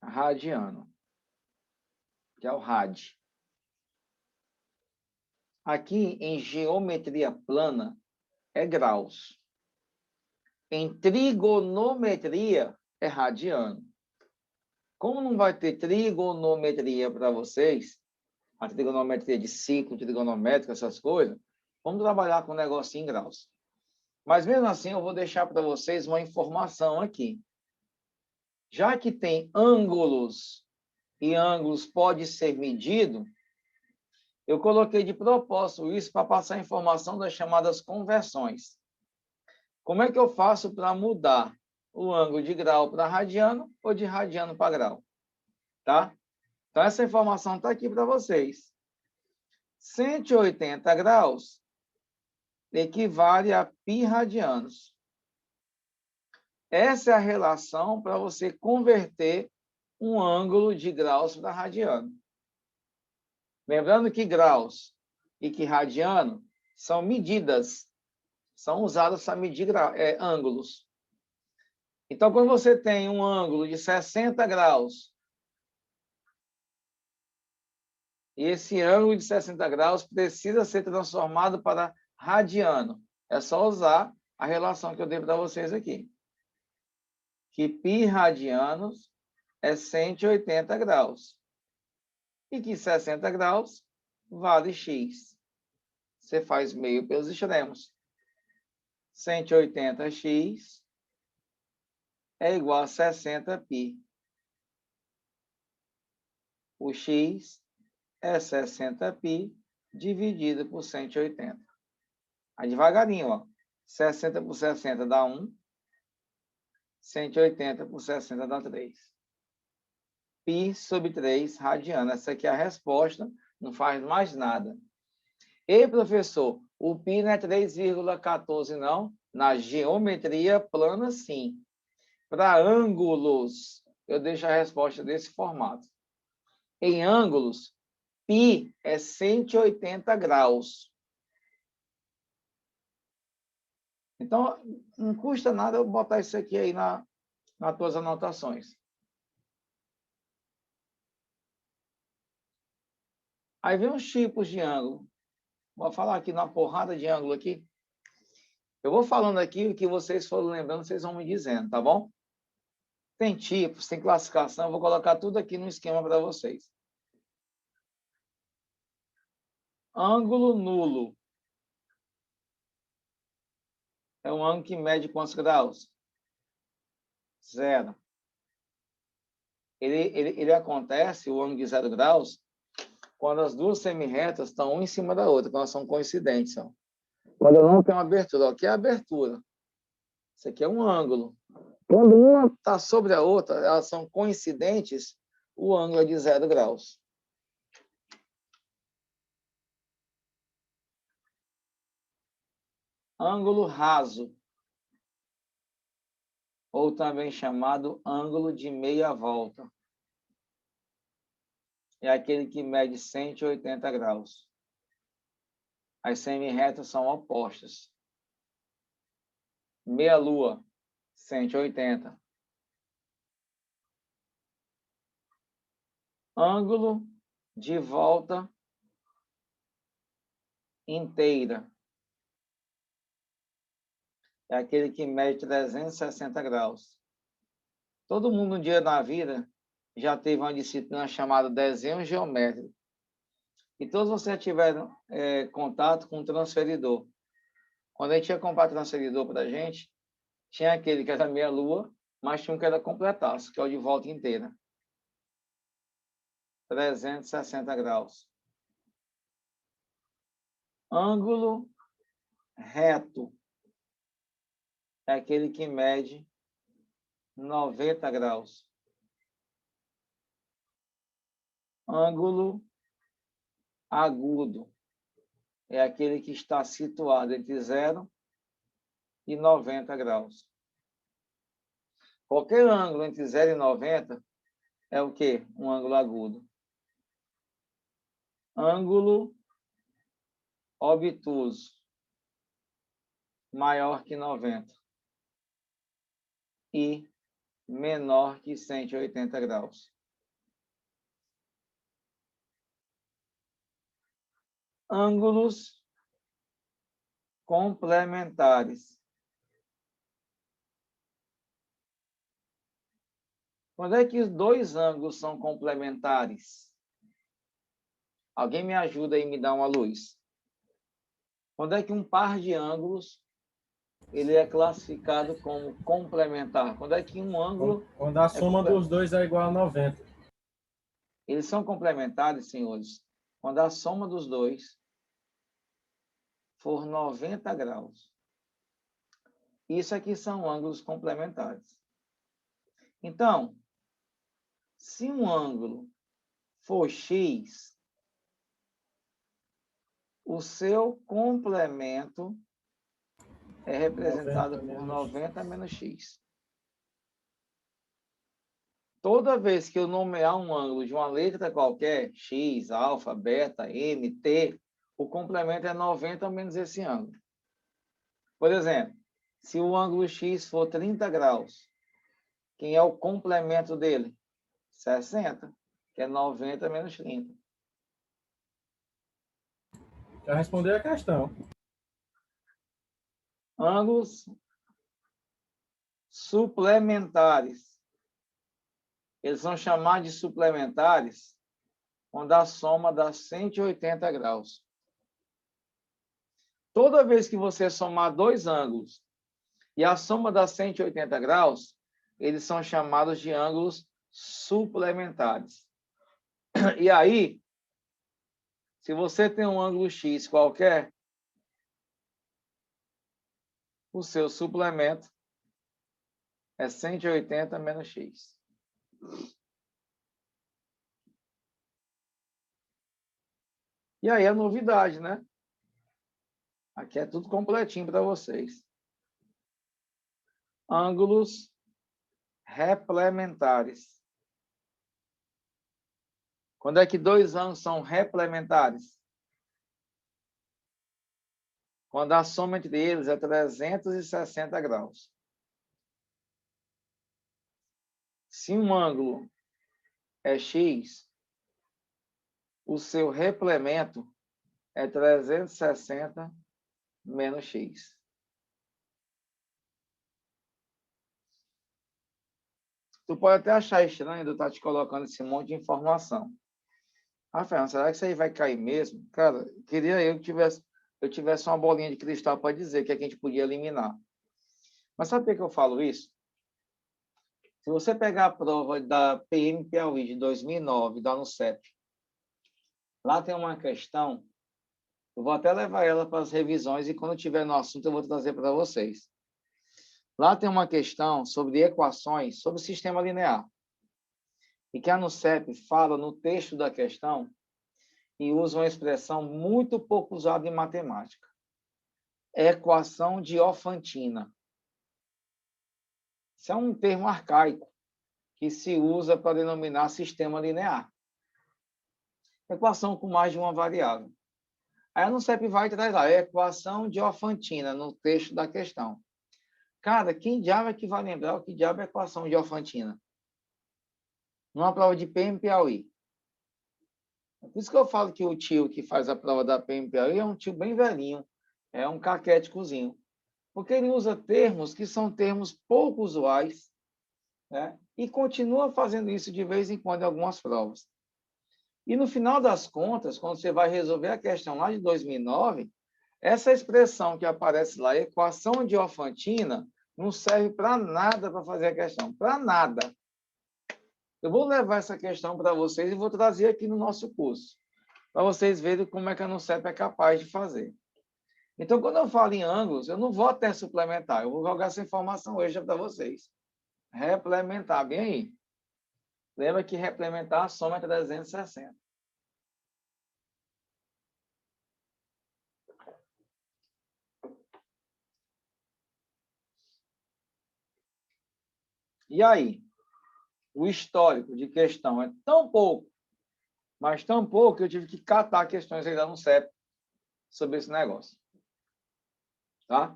radiano, que é o rad. Aqui em geometria plana é graus. Em trigonometria é radiano. Como não vai ter trigonometria para vocês, a trigonometria de ciclo, trigonométrica, essas coisas, vamos trabalhar com o negócio em graus. Mas mesmo assim, eu vou deixar para vocês uma informação aqui. Já que tem ângulos e ângulos pode ser medido, eu coloquei de propósito isso para passar a informação das chamadas conversões. Como é que eu faço para mudar o ângulo de grau para radiano ou de radiano para grau? Tá? Então, essa informação está aqui para vocês. 180 graus equivale a π radianos. Essa é a relação para você converter um ângulo de graus para radiano. Lembrando que graus e que radiano são medidas, são usadas para medir ângulos. Então, quando você tem um ângulo de 60 graus, e esse ângulo de 60 graus precisa ser transformado para radiano, é só usar a relação que eu dei para vocês aqui. Que π radianos é 180 graus. E que 60 graus vale x. Você faz meio pelos extremos. 180x é igual a 60π. O x é 60π dividido por 180. Aí devagarinho, ó. 60 por 60 dá 1. 180 por 60 dá 3. Π sobre 3 radiano. Essa aqui é a resposta, não faz mais nada. E, professor, o π não é 3,14, não? Na geometria plana, sim. Para ângulos, eu deixo a resposta desse formato. Em ângulos, π é 180 graus. Então, não custa nada eu botar isso aqui aí nas tuas anotações. Aí vem os tipos de ângulo. Vou falar aqui na porrada de ângulo aqui. Eu vou falando aqui o que vocês foram lembrando, vocês vão me dizendo, tá bom? Tem tipos, tem classificação, eu vou colocar tudo aqui no esquema para vocês. Ângulo nulo. É um ângulo que mede quantos graus? 0. Ele acontece, o ângulo de 0 graus, quando as duas semirretas estão uma em cima da outra, quando elas são coincidentes. Ó. Quando não tem uma abertura, aqui é a abertura. Isso aqui é um ângulo. Quando uma está sobre a outra, elas são coincidentes, o ângulo é de 0 graus. Ângulo raso, ou também chamado ângulo de meia volta. É aquele que mede 180 graus. As semirretas são opostas. Meia-lua, 180. Ângulo de volta inteira. É aquele que mede 360 graus. Todo mundo um dia na vida já teve uma disciplina chamada desenho geométrico. E todos vocês tiveram contato com o transferidor. Quando a gente ia comprar transferidor para a gente, tinha aquele que era meia-lua, mas tinha um que era completaço, que é o de volta inteira. 360 graus. Ângulo reto. É aquele que mede 90 graus. Ângulo agudo. É aquele que está situado entre 0 e 90 graus. Qualquer ângulo entre 0 e 90 é o quê? Um ângulo agudo. Ângulo obtuso. Maior que 90. E menor que 180 graus. Ângulos complementares. Quando é que os dois ângulos são complementares? Alguém me ajuda aí e me dá uma luz. Quando é que um par de ângulos ele é classificado como complementar? Quando é que um ângulo... Quando a soma dos dois é igual a 90. Eles são complementares, senhores, quando a soma dos dois for 90 graus. Isso aqui são ângulos complementares. Então, se um ângulo for x, o seu complemento é representado por 90 menos x. Toda vez que eu nomear um ângulo de uma letra qualquer, x, alfa, beta, m, t, o complemento é 90 menos esse ângulo. Por exemplo, se o ângulo x for 30 graus, quem é o complemento dele? 60, que é 90 menos 30. Já respondeu a questão. Ângulos suplementares. Eles são chamados de suplementares quando a soma dá 180 graus. Toda vez que você somar dois ângulos e a soma dá 180 graus, eles são chamados de ângulos suplementares. E aí, se você tem um ângulo x qualquer, o seu suplemento é 180 menos x. E aí a novidade, né? Aqui é tudo completinho para vocês. Ângulos replementares. Quando é que dois ângulos são replementares? Quando a soma entre eles é 360 graus. Se um ângulo é x, o seu replemento é 360 menos x. Tu pode até achar estranho eu estar te colocando esse monte de informação. Ah, Fernando, será que isso aí vai cair mesmo? Cara, queria eu que tivesse uma bolinha de cristal para dizer que a gente podia eliminar. Mas sabe por que eu falo isso? Se você pegar a prova da PM Piauí de 2009, da ANUCEP, lá tem uma questão, eu vou até levar ela para as revisões e quando tiver no assunto eu vou trazer para vocês. Lá tem uma questão sobre equações, sobre sistema linear. E que a ANUCEP fala no texto da questão e usa uma expressão muito pouco usada em matemática. Equação diofantina. Isso é um termo arcaico que se usa para denominar sistema linear. Equação com mais de uma variável. Aí a ANUCEP vai traz lá, equação diofantina, no texto da questão. Cara, quem diabo é que vai lembrar o que diabo é equação diofantina? Numa prova de PM Piauí. Por isso que eu falo que o tio que faz a prova da PM Piauí é um tio bem velhinho, é um caquéticozinho. Porque ele usa termos que são termos pouco usuais, né? E continua fazendo isso de vez em quando em algumas provas. E no final das contas, quando você vai resolver a questão lá de 2009, essa expressão que aparece lá, equação diofantina, não serve para nada para fazer a questão, para nada. Eu vou levar essa questão para vocês e vou trazer aqui no nosso curso, para vocês verem como é que a ANUCEP é capaz de fazer. Então, quando eu falo em ângulos, eu não vou até suplementar, eu vou jogar essa informação extra para vocês. Replementar, bem aí. Lembra que replementar a soma é 360. E aí? O histórico de questão é tão pouco, mas tão pouco que eu tive que catar questões aí da ANUCEP sobre esse negócio. Tá?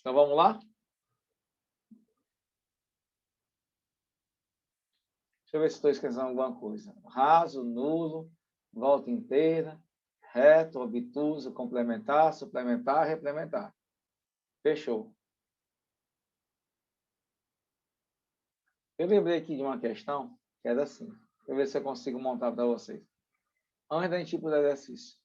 Então, vamos lá? Deixa eu ver se estou esquecendo alguma coisa. Raso, nulo, volta inteira, reto, obtuso, complementar, suplementar, replementar. Fechou. Eu lembrei aqui de uma questão que era assim. Deixa eu ver se eu consigo montar para vocês. Antes da gente ir para o exercício.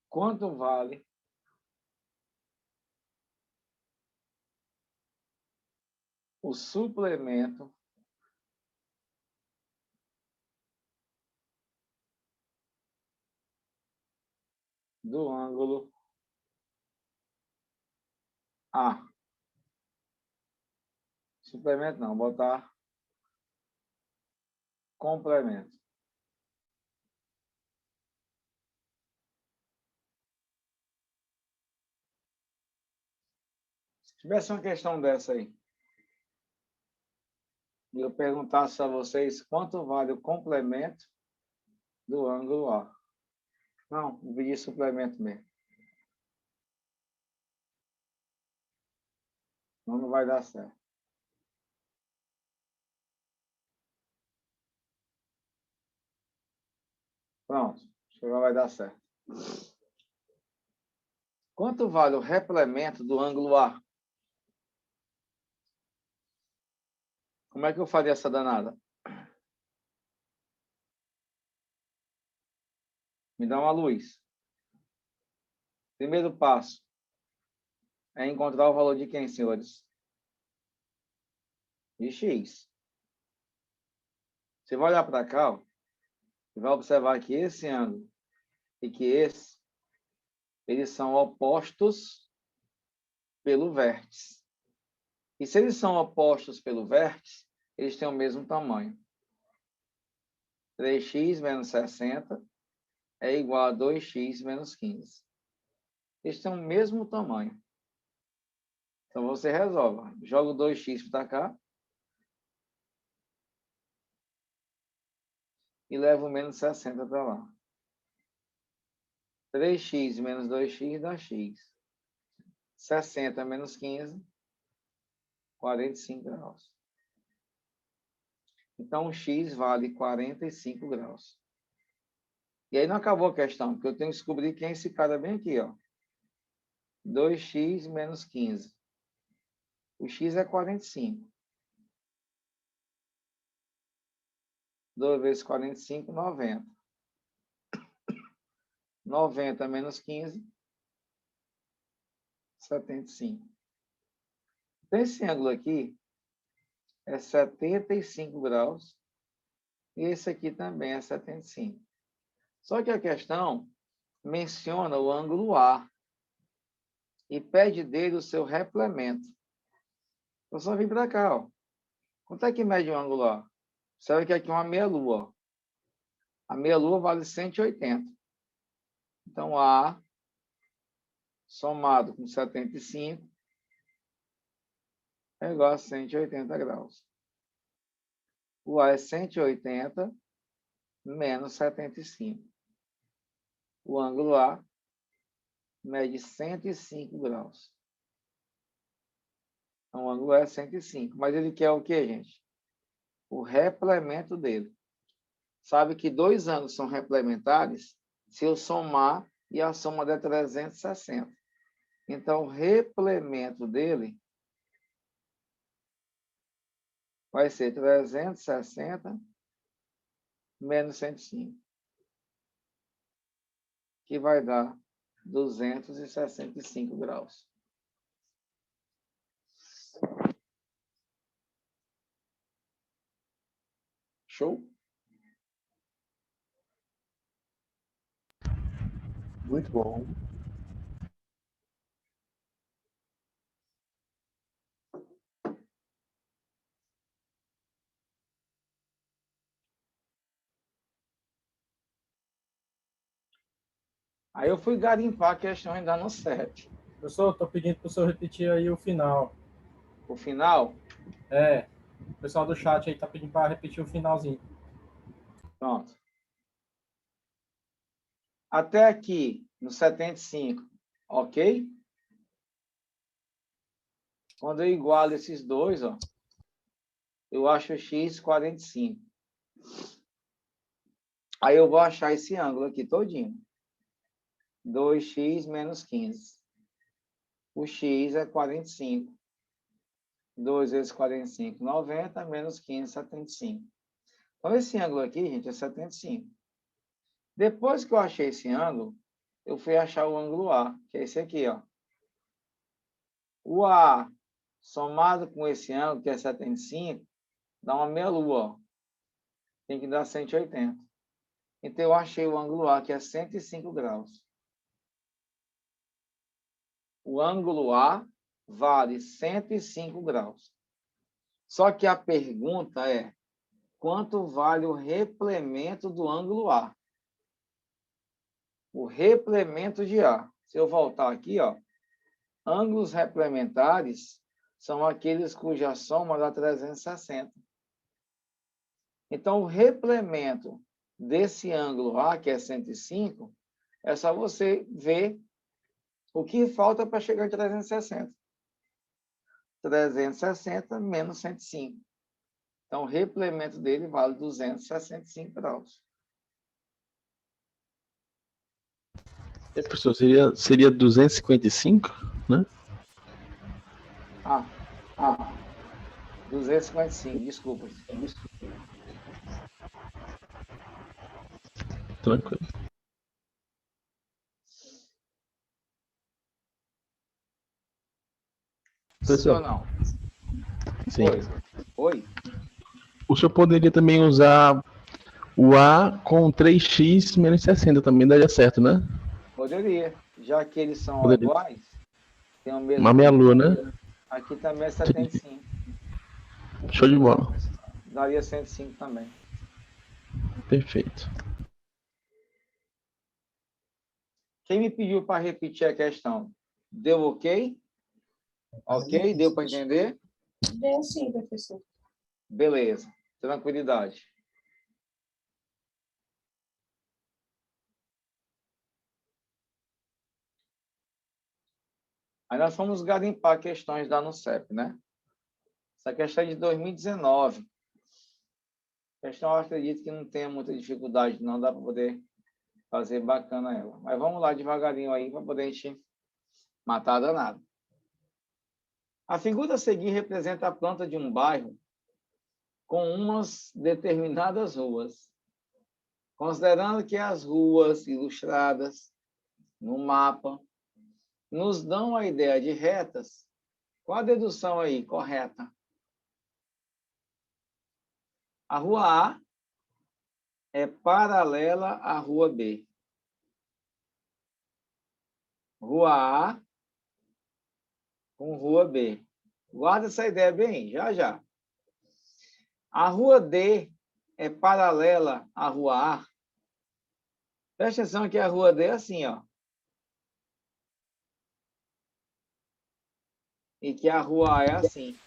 Quanto vale o suplemento do ângulo A? Suplemento não, botar complemento. Se tivesse uma questão dessa aí, e eu perguntasse a vocês quanto vale o complemento do ângulo A. Não, vou pedir suplemento mesmo. Não, não vai dar certo. Pronto, acho que vai dar certo. Quanto vale o replemento do ângulo A? Como é que eu faria essa danada? Me dá uma luz. Primeiro passo é encontrar o valor de quem, senhores? De x. Você vai olhar para cá, ó, e vai observar que esse ângulo e que esse, eles são opostos pelo vértice. E se eles são opostos pelo vértice, eles têm o mesmo tamanho. 3x menos 60 é igual a 2x menos 15. Eles têm o mesmo tamanho. Então, você resolve. Joga o 2x para cá. E leva o menos 60 para lá. 3x menos 2x dá x. 60 menos 15, 45 graus. Então, o x vale 45 graus. E aí não acabou a questão, porque eu tenho que descobrir quem é esse cara bem aqui, ó. 2x menos 15. O x é 45. 2 vezes 45, 90. 90 menos 15, 75. Então, esse ângulo aqui é 75 graus. E esse aqui também é 75. Só que a questão menciona o ângulo A e pede dele o seu replemento. Eu só vim para cá, ó. Quanto é que mede o ângulo A? Sabe que aqui é uma meia-lua. A meia-lua vale 180. Então, A somado com 75 é igual a 180 graus. O A é 180 menos 75. O ângulo A mede 105 graus. Então, o ângulo é 105. Mas ele quer o quê, gente? O replemento dele. Sabe que dois ângulos são replementares se eu somar e a soma der 360. Então, o replemento dele vai ser 360 menos 105. Que vai dar 265 graus. Show? Muito bom. Aí eu fui garimpar a questão ainda no 7. Professor, estou pedindo para o senhor repetir aí o final. O final, O pessoal do chat aí está pedindo para repetir o finalzinho. pronto. Até aqui, no 75, ok? Quando eu igualo esses dois, ó, eu acho x 45. Aí eu vou achar esse ângulo aqui todinho. 2x menos 15. O x é 45. 2 vezes 45, 90, menos 15, 75. Então, esse ângulo aqui, gente, é 75. Depois que eu achei esse ângulo, eu fui achar o ângulo A, que é esse aqui, ó. O A somado com esse ângulo, que é 75, dá uma meia-lua, ó. Tem que dar 180. Então, eu achei o ângulo A, que é 105 graus. O ângulo A vale 105 graus. Só que a pergunta é, quanto vale o replemento do ângulo A? O replemento de A. Se eu voltar aqui, ó, ângulos replementares são aqueles cuja soma dá 360. Então, o replemento desse ângulo A, que é 105, é só você ver o que falta para chegar em 360. 360 menos 105. Então, o replemento dele vale 265 graus. Professor, seria 255, né? Ah, 255, desculpa. Tranquilo. Sim ou Professor, não? sim. Oi? O senhor poderia também usar o A com 3x menos 60, também daria certo, né? Poderia. Já que eles são Poderia. iguais, tem o Uma mesmo meia-lua, número, né? aqui também é 75. Show de Então, bola. daria 105 também. Perfeito. Quem me pediu para repetir a questão? Deu ok? Ok? Deu para entender? Deu sim, professor. Beleza. Tranquilidade. Aí nós fomos garimpar questões da NUCEP, né? Essa questão é de 2019. A questão, eu acredito que não tenha muita dificuldade, não dá para poder fazer bacana ela. Mas vamos lá devagarinho aí para poder a gente matar a danada. A figura a seguir representa a planta de um bairro com umas determinadas ruas. Considerando que as ruas ilustradas no mapa nos dão a ideia de retas, qual a dedução aí correta? A rua A é paralela à rua B. Rua A com rua B. Guarda essa ideia bem, já já. A rua D é paralela à rua A. Presta atenção que a rua D é assim, ó. E que a rua A é assim.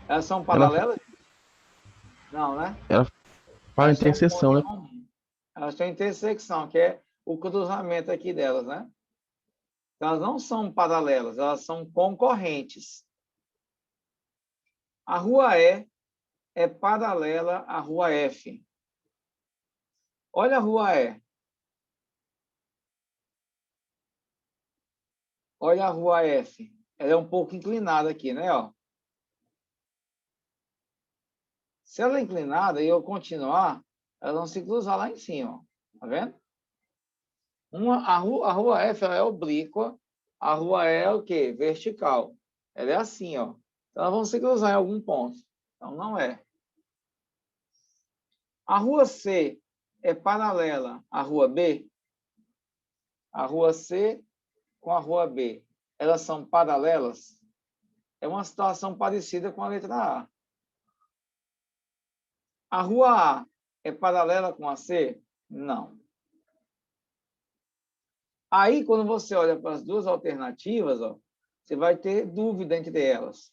Elas são paralelas? Não, né? Ela faz Elas têm um interseção, ponto em né? comum. Elas têm intersecção, que é o cruzamento aqui delas, né? Elas não são paralelas, elas são concorrentes. A rua E é paralela à rua F. Olha a rua E. Olha a rua F. Ela é um pouco inclinada aqui, né? Ó. Se ela é inclinada e eu continuar, elas vão se cruzar lá em cima. Tá vendo? A rua F ela é oblíqua, a rua E é o quê? Vertical. Ela é assim, ó. Então, elas vão se cruzar em algum ponto. Então, não é. A rua C é paralela à rua B? A rua C com a rua B, elas são paralelas? É uma situação parecida com a letra A. A rua A é paralela com a C? Não. Aí, quando você olha para as duas alternativas, ó, você vai ter dúvida entre elas.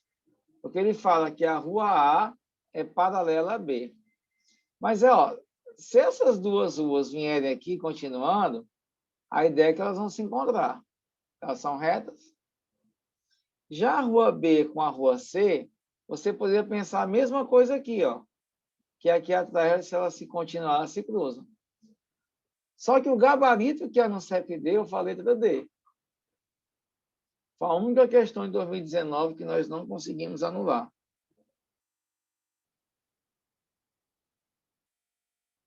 Porque ele fala que a rua A é paralela a B. Mas, ó, se essas duas ruas vierem aqui continuando, a ideia é que elas vão se encontrar. Elas são retas. Já a rua B com a rua C, você poderia pensar a mesma coisa aqui, ó. Que aqui atrás, se ela se continuar, ela se cruzam. Só que o gabarito que a NUCEP deu foi a letra D. Foi a única questão de 2019 que nós não conseguimos anular.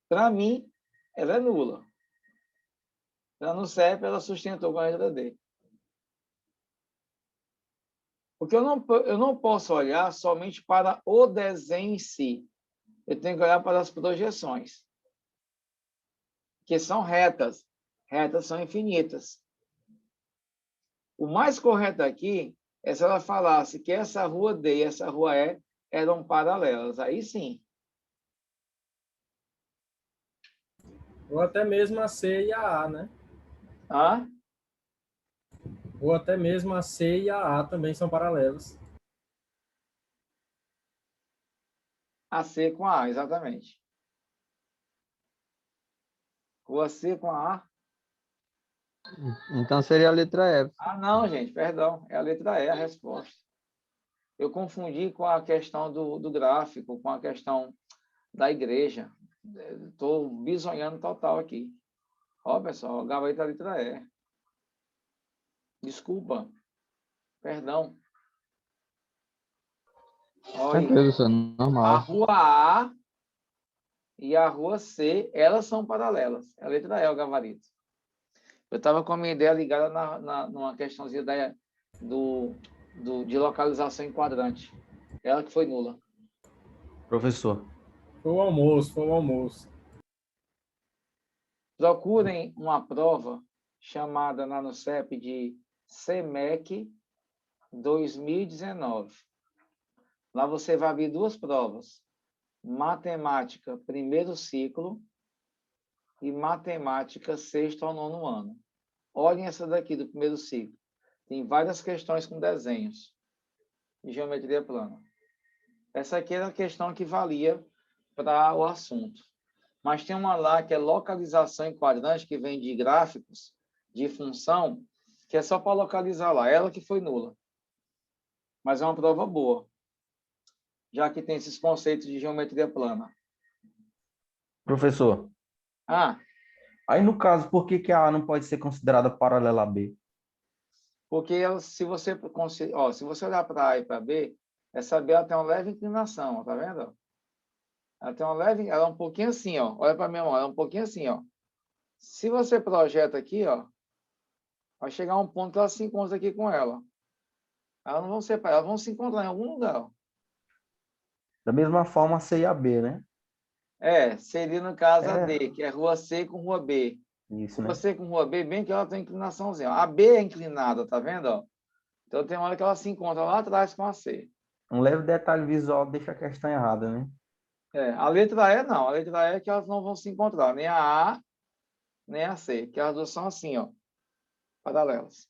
Para mim, ela é nula. Para a NUCEP, ela sustentou com a letra D. Porque eu não posso olhar somente para o desenho em si. Eu tenho que olhar para as projeções. Que são retas. Retas são infinitas. O mais correto aqui é se ela falasse que essa rua D e essa rua E eram paralelas. Aí sim. Ou até mesmo a C e a A, né? Ah? Ou até mesmo a C e a A também são paralelas. A C com a A, exatamente. Rua C com a A. Então seria a letra F. Ah, não, gente, perdão. É a letra E a resposta. Eu confundi com a questão do gráfico, com a questão da igreja. Estou bisonhando total aqui. Ó, pessoal, o gabarito da letra E. Desculpa. Perdão. Olha, Tranquilo, professor, a normal. rua A e a rua C, elas são paralelas. É a letra E, o gabarito. Eu estava com a minha ideia ligada numa questãozinha de localização em quadrante. Ela que foi nula. Professor. Foi o almoço, foi o almoço. Procurem uma prova chamada lá no CEP de CEMEC 2019. Lá você vai abrir duas provas. Matemática, primeiro ciclo, e matemática, sexto ao nono ano. Olhem essa daqui do primeiro ciclo. Tem várias questões com desenhos de geometria plana. Essa aqui era a questão que valia para o assunto. Mas tem uma lá que é localização em quadrante, que vem de gráficos, de função, que é só para localizar lá. Ela que foi nula. Mas é uma prova boa, já que tem esses conceitos de geometria plana. Professor. Aí, no caso, por que a A não pode ser considerada paralela a B? Porque se você olhar para A e para B, essa B ela tem uma leve inclinação, tá vendo? Ela tem uma leve, ela é um pouquinho assim, ó. Olha para a minha mão, ela é um pouquinho assim, ó. Se você projeta aqui, ó, vai chegar um ponto que ela se encontra aqui com ela. Elas não vão separar, elas vão se encontrar em algum lugar. Ó. Da mesma forma, a C e a B, né? Seria no caso a D, que é rua C com rua B. Isso, Rua né? C com rua B, bem que ela tem inclinaçãozinha. A B é inclinada, tá vendo? Ó? Então tem uma hora que ela se encontra lá atrás com a C. Um leve detalhe visual deixa a questão errada, né? A letra E não. A letra E é que elas não vão se encontrar, nem a A, nem a C, que as duas são assim, ó, paralelas.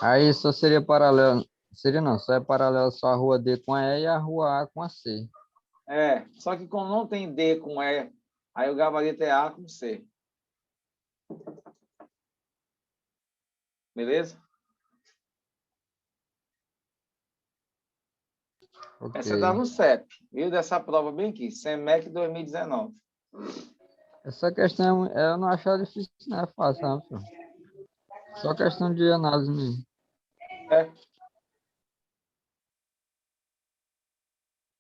Aí só seria paralelo. Seria não, só é paralelo só a rua D com a E e a rua A com a C. Só que como não tem D com E, aí o gabarito é A com C. Beleza? Ok. Essa dá no CEP, viu? Dessa prova bem aqui, CEMEC 2019. Essa questão eu não acho ela difícil, não é fácil, não, professor. Só questão de análise mesmo.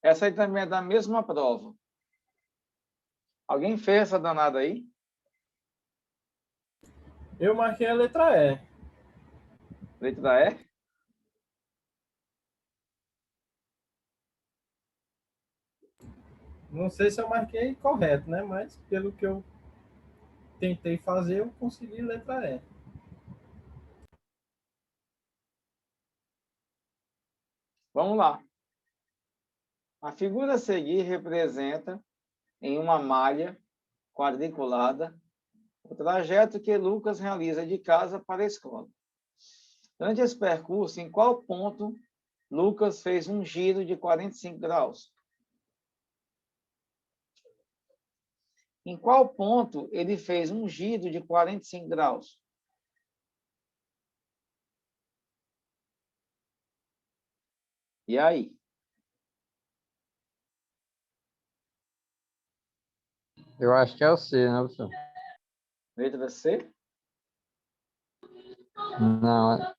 Essa aí também é da mesma prova. Alguém fez essa danada aí? Eu marquei a letra E. Letra E? Não sei se eu marquei correto, né? Mas pelo que eu tentei fazer, eu consegui letra E. Vamos lá. A figura a seguir representa, em uma malha quadriculada, o trajeto que Lucas realiza de casa para a escola. Durante esse percurso, em qual ponto Lucas fez um giro de 45 graus? Em qual ponto ele fez um giro de 45 graus? E aí? Eu acho que é o C, né, professor? Letra C?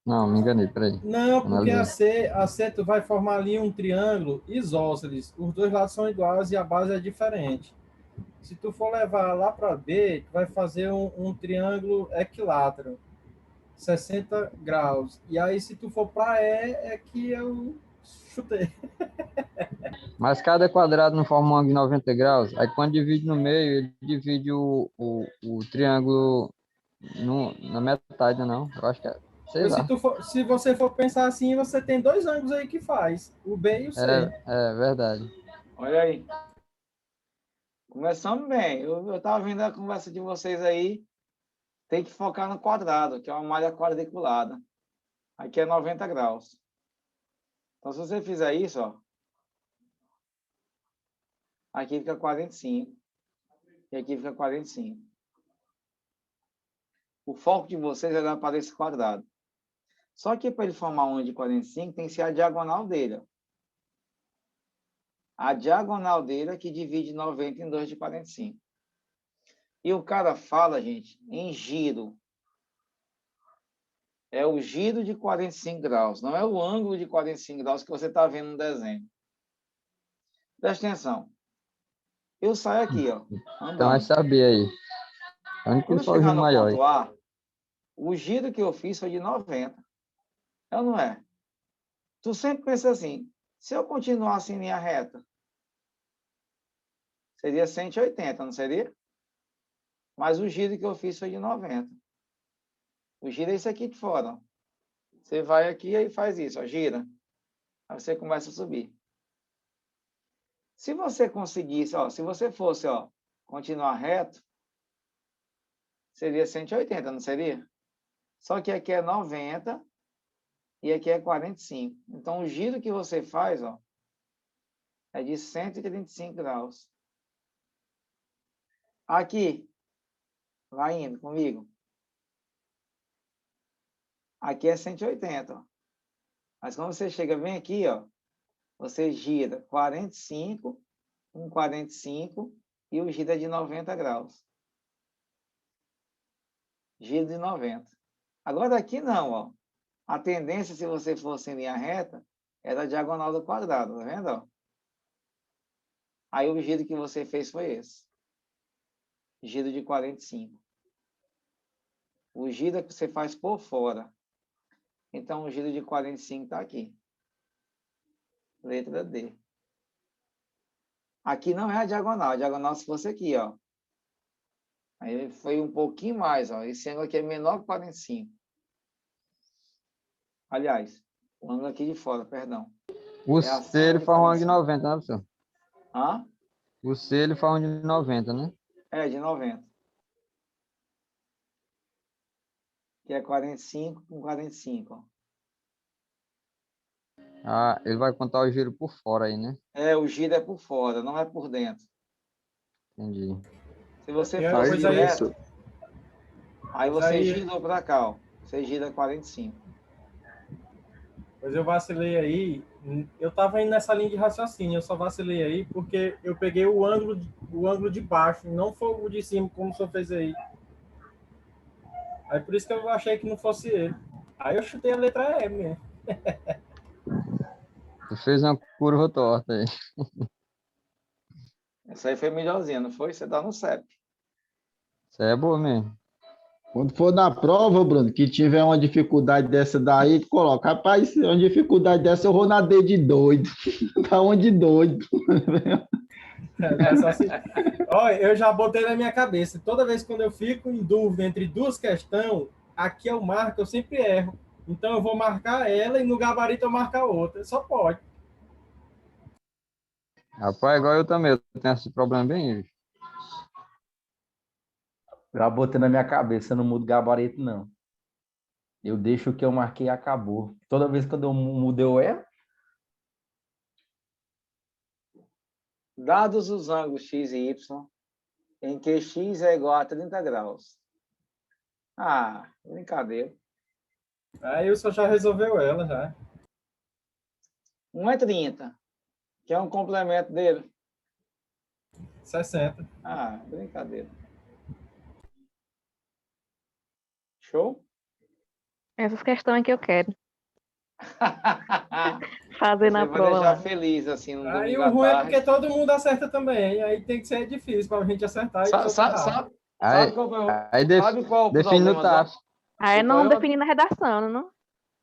Não, me enganei, peraí. Não, porque a Analisei. C tu vai formar ali um triângulo isósceles. Os dois lados são iguais e a base é diferente. Se tu for levar lá para B, tu vai fazer um triângulo equilátero, 60 graus. E aí, se tu for para E, é que eu chutei. Mas cada quadrado não forma um ângulo de 90 graus. Aí quando divide no meio, ele divide o triângulo na metade, não? Eu acho que é. Sei Pois lá. se você for pensar assim, você tem dois ângulos aí que faz, o B e o C. É verdade. Olha aí. Começamos bem. Eu estava vendo a conversa de vocês aí. Tem que focar no quadrado, que é uma malha quadriculada. Aqui é 90 graus. Então, se você fizer isso, ó, aqui fica 45. E aqui fica 45. O foco de vocês é olhar para esse quadrado. Só que para ele formar um de 45, tem que ser a diagonal dele. Ó. A diagonal dele é que divide 90 em 2 de 45. E o cara fala, gente, em giro. É o giro de 45 graus, não é o ângulo de 45 graus que você está vendo no desenho. Presta atenção. Eu saio aqui, ó, Então vai andando. saber aí. Onde que Quando ele eu for o chegar giro no maior? ponto A, o giro que eu fiz foi de 90. É ou não é? Tu sempre pensa assim, se eu continuasse em linha reta, seria 180, não seria? Mas o giro que eu fiz foi de 90. O giro é esse aqui de fora, ó. Você vai aqui e faz isso, ó, gira. Aí você começa a subir. Se você conseguisse, ó, se você fosse, ó, continuar reto, seria 180, não seria? Só que aqui é 90 e aqui é 45. Então, o giro que você faz, ó, é de 135 graus. Aqui, vai indo comigo. Aqui é 180, ó. Mas quando você chega bem aqui, ó, você gira 45, 45 e o giro é de 90 graus. Giro de 90. Agora aqui não, ó. A tendência, se você fosse em linha reta, era a diagonal do quadrado, tá vendo? Ó? Aí o giro que você fez foi esse. Giro de 45. O giro é que você faz por fora. Então, o giro de 45 está aqui. Letra D. Aqui não é a diagonal. A diagonal se fosse aqui, ó. Aí foi um pouquinho mais, ó. Esse ângulo aqui é menor que 45. Aliás, o ângulo aqui de fora, perdão. O É C acima ele de faz um ângulo de 45. 90, né, professor? Hã? O C ele faz um ângulo de 90, né? É, de 90. Que é 45 com 45, ó. Ah, ele vai contar o giro por fora aí, né? É, o giro é por fora, não é por dentro. Entendi. Se você E aí, fosse pois aí- direto, aí Mas você aí- girou para cá, ó. Você gira 45. Pois eu vacilei aí. Eu tava indo nessa linha de raciocínio, eu só vacilei aí porque eu peguei o ângulo de baixo, não foi o de cima, como o senhor fez aí. Aí por isso que eu achei que não fosse ele. Aí eu chutei a letra E mesmo. Tu fez uma curva torta aí. Essa aí foi melhorzinha, não foi? Você dá no CEP. Isso aí é boa mesmo. Quando for na prova, Bruno, que tiver uma dificuldade dessa daí, coloca, rapaz, uma dificuldade dessa eu vou na D de doido. Tá onde doido. É só assim. Olha, eu já botei na minha cabeça. Toda vez quando eu fico em dúvida entre duas questões, aqui eu marco, eu sempre erro. Então eu vou marcar ela e no gabarito eu marco a outra. Só pode. Rapaz, igual eu também. Eu tenho esse problema bem, bicho. Já botei na minha cabeça, eu não mudo gabarito, não. Eu deixo o que eu marquei e acabou. Toda vez que eu mudo, eu erro. Dados os ângulos x e y, em que x é igual a 30 graus. Ah, brincadeira. Aí o senhor já resolveu ela, já. 1 é 30, que é um complemento dele. 60. Ah, brincadeira. Show? Essas questões que eu quero fazer Você na vai prova. deixar lá. feliz, assim, no Aí domingo o à ruim é tarde. porque todo mundo acerta também. Aí tem que ser difícil para a gente acertar e o senhor tá errado. Sabe Aí, qual, aí sabe qual é o define no problema? da- TAF. Aí o não problema- defini na redação, não?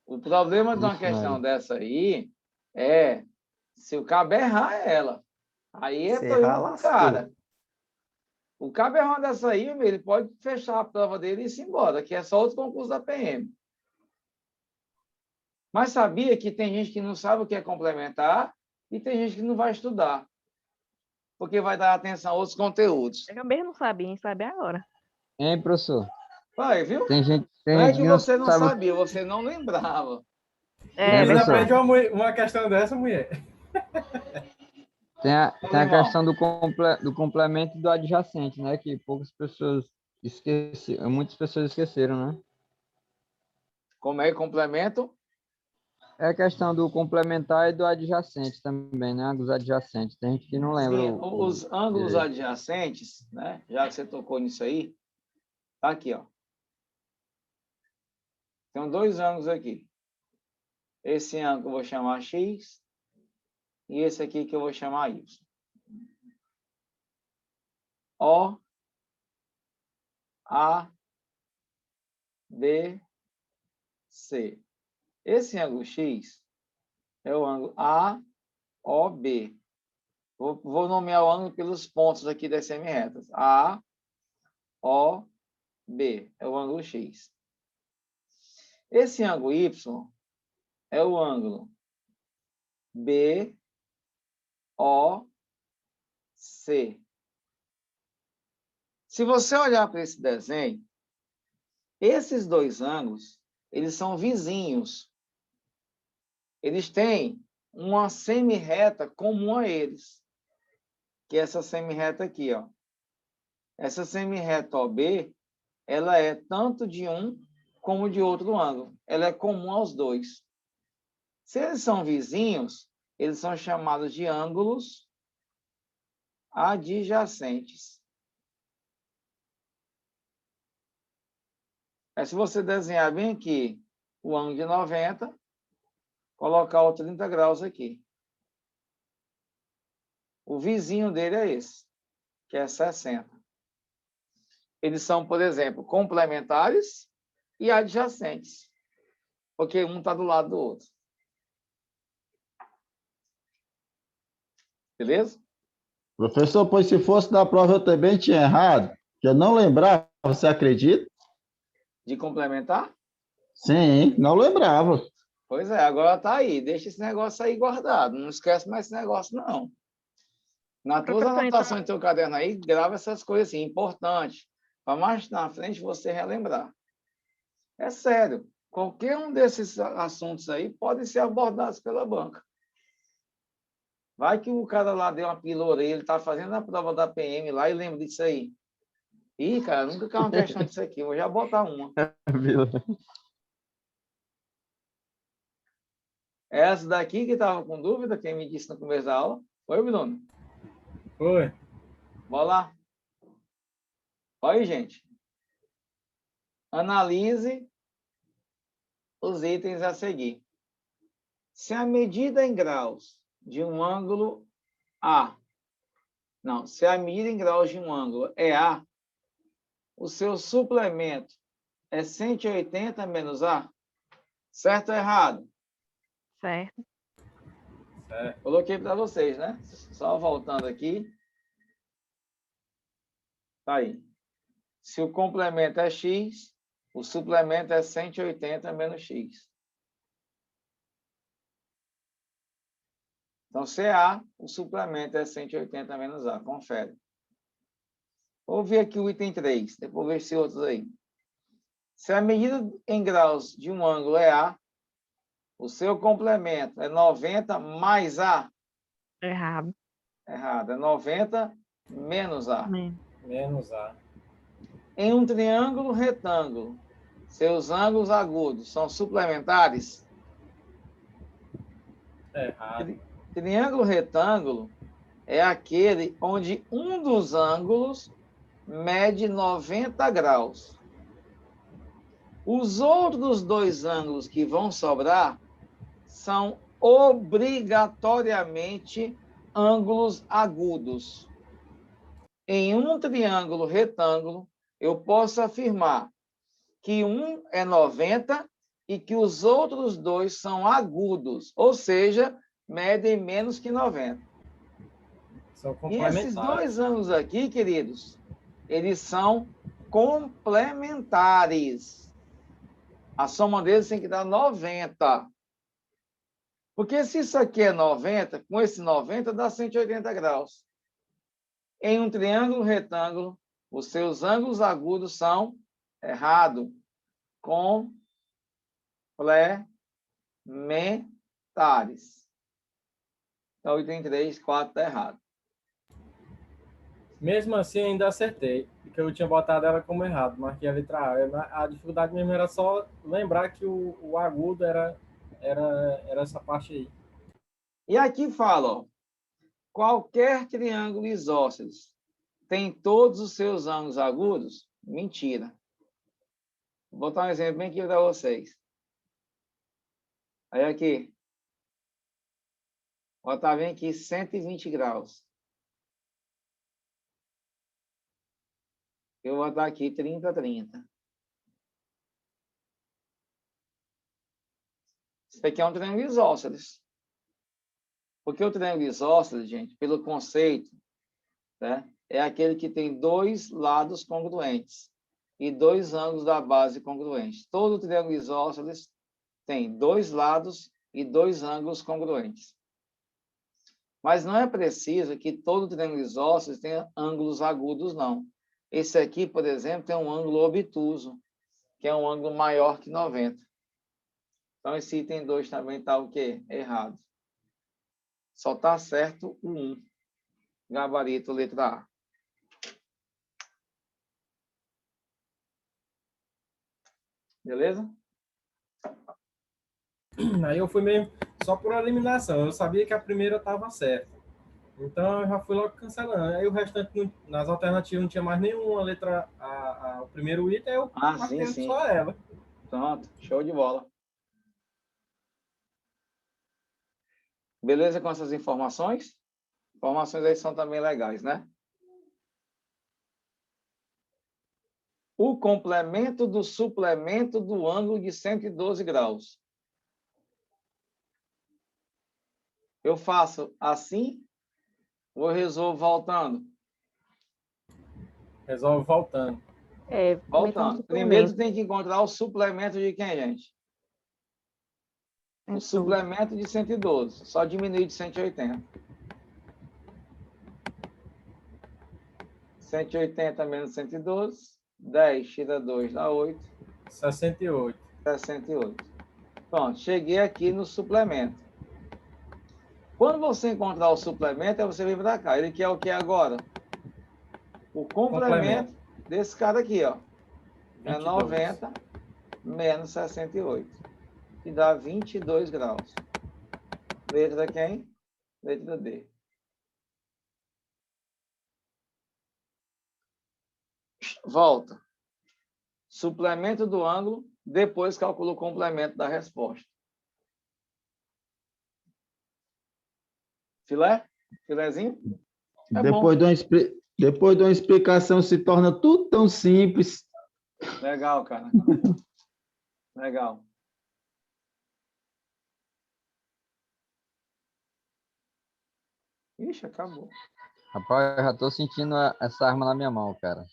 O problema de uma Isso, questão Mário. dessa aí é se o cabo errar ela. Aí é Se problema errar, do lascou. cara. O cabo errar dessa aí, ele pode fechar a prova dele e ir embora, que é só outro concurso da PM. Mas sabia que tem gente que não sabe o que é complementar e tem gente que não vai estudar, porque vai dar atenção a outros conteúdos. Eu mesmo não sabia, sabe agora. Hein, professor? Vai, viu? Tem gente Não é que que não você não sabe. sabia, você não lembrava. É, Eles professor. aprendem uma questão dessa, mulher. Tem a irmão. questão do complemento e do adjacente, né? Que poucas pessoas esqueceram, muitas pessoas esqueceram, né? Como é complemento? É a questão do complementar e do adjacente também, né? Ângulos adjacentes. Tem gente que não lembra Sim, os ângulos direito. adjacentes, né? Já que você tocou nisso aí, tá aqui, ó. Tem dois ângulos aqui. Esse ângulo eu vou chamar X e esse aqui que eu vou chamar Y. O, A, B, C. Esse ângulo X é o ângulo AOB. Vou nomear o ângulo pelos pontos aqui das semirretas. AOB é o ângulo X. Esse ângulo Y é o ângulo BOC. Se você olhar para esse desenho, esses dois ângulos, eles são vizinhos. Eles têm uma semirreta comum a eles, que é essa semirreta aqui, ó. Essa semirreta OB, ela é tanto de um como de outro ângulo. Ela é comum aos dois. Se eles são vizinhos, eles são chamados de ângulos adjacentes. Se você desenhar bem aqui o ângulo de 90, colocar o 30 graus aqui. O vizinho dele é esse, que é 60. Eles são, por exemplo, complementares e adjacentes, porque um está do lado do outro. Beleza? Professor, pois se fosse na prova eu também tinha errado, que eu não lembrava, você acredita? De complementar? Sim, não lembrava. Pois é, agora tá aí. Deixa esse negócio aí guardado. Não esquece mais esse negócio, não. Na tua Professor, anotação em teu caderno aí, grava essas coisas assim, importantes, para mais na frente você relembrar. É sério. Qualquer um desses assuntos aí pode ser abordados pela banca. Vai que o cara lá deu uma pílula, ele está fazendo a prova da PM lá e lembra disso aí. Ih, cara, nunca caiu uma questão disso aqui. Vou já botar uma. Essa daqui que estava com dúvida, quem me disse no começo da aula. Foi, Bruno? Foi. Bora lá. Olha aí, gente. Analise os itens a seguir. Se a medida em graus de um ângulo A, não, se a medida em graus de um ângulo é A, o seu suplemento é 180 menos A? Certo ou errado? Certo. Coloquei para vocês, né? Só voltando aqui. Tá aí. Se o complemento é X, o suplemento é 180 menos X. Então, se é A, o suplemento é 180 menos A. Confere. Vou ver aqui o item 3, depois ver se outros aí. Se a medida em graus de um ângulo é A, o seu complemento é 90 mais A? Errado. Errado. É 90 menos A. Menos A. Em um triângulo retângulo, seus ângulos agudos são suplementares? Errado. Triângulo retângulo é aquele onde um dos ângulos mede 90 graus. Os outros dois ângulos que vão sobrar são obrigatoriamente ângulos agudos. Em um triângulo retângulo, eu posso afirmar que um é 90 e que os outros dois são agudos, ou seja, medem menos que 90. São E esses complementares. dois ângulos aqui, queridos, eles são complementares. A soma deles tem que dar 90. Porque se isso aqui é 90, com esse 90 dá 180 graus. Em um triângulo retângulo, os seus ângulos agudos são errado. Complementares. Então, item 3, 4 está errado. Mesmo assim, ainda acertei, porque eu tinha botado ela como errado, marquei a letra A. A dificuldade mesmo era só lembrar que o agudo era era essa parte aí. E aqui fala, ó, qualquer triângulo isósceles tem todos os seus ângulos agudos? Mentira. Vou botar um exemplo bem aqui para vocês. Aí aqui. Vou botar bem aqui 120 graus. Eu vou botar aqui 30, 30. Isso aqui é um triângulo isósceles. Porque o triângulo isósceles, gente, pelo conceito, né, é aquele que tem dois lados congruentes e dois ângulos da base congruentes. Todo triângulo isósceles tem dois lados e dois ângulos congruentes. Mas não é preciso que todo triângulo isósceles tenha ângulos agudos, não. Esse aqui, por exemplo, tem um ângulo obtuso, que é um ângulo maior que 90. Então, esse item 2 também está o quê? Errado. Só está certo o 1. Gabarito, letra A. Beleza? Aí eu fui mesmo só por eliminação. Eu sabia que a primeira estava certa. Então eu já fui logo cancelando. Aí o restante, nas alternativas, não tinha mais nenhuma letra. O primeiro item eu marquei sim. só ela. Pronto, show de bola. Beleza com essas informações? Informações aí são também legais, né? O complemento do suplemento do ângulo de 112 graus. Eu faço assim ou resolvo voltando? Resolve voltando. Voltando. Primeiro tem que encontrar o suplemento de quem, gente? O suplemento de 112. Só diminuir de 180. 180 menos 112. 10 tira 2 dá 8. 68. 68. Pronto, cheguei aqui no suplemento. Quando você encontrar o suplemento, aí você vem para cá. Ele quer o que agora? O complemento desse cara aqui, ó. 22. É 90 menos 68. Que dá 22 graus. Letra quem? Letra D. Volta. Suplemento do ângulo, depois calcula o complemento da resposta. Filé? Filézinho? É Depois de uma explicação se torna tudo tão simples. Legal, cara. Legal. Ixi, acabou. Rapaz, eu já tô sentindo essa arma na minha mão, cara.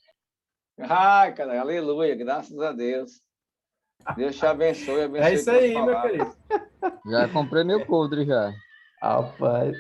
Ai, cara, aleluia, graças a Deus. Deus te abençoe, abençoe. É isso aí, meu querido. Já comprei meu coldre já. Rapaz.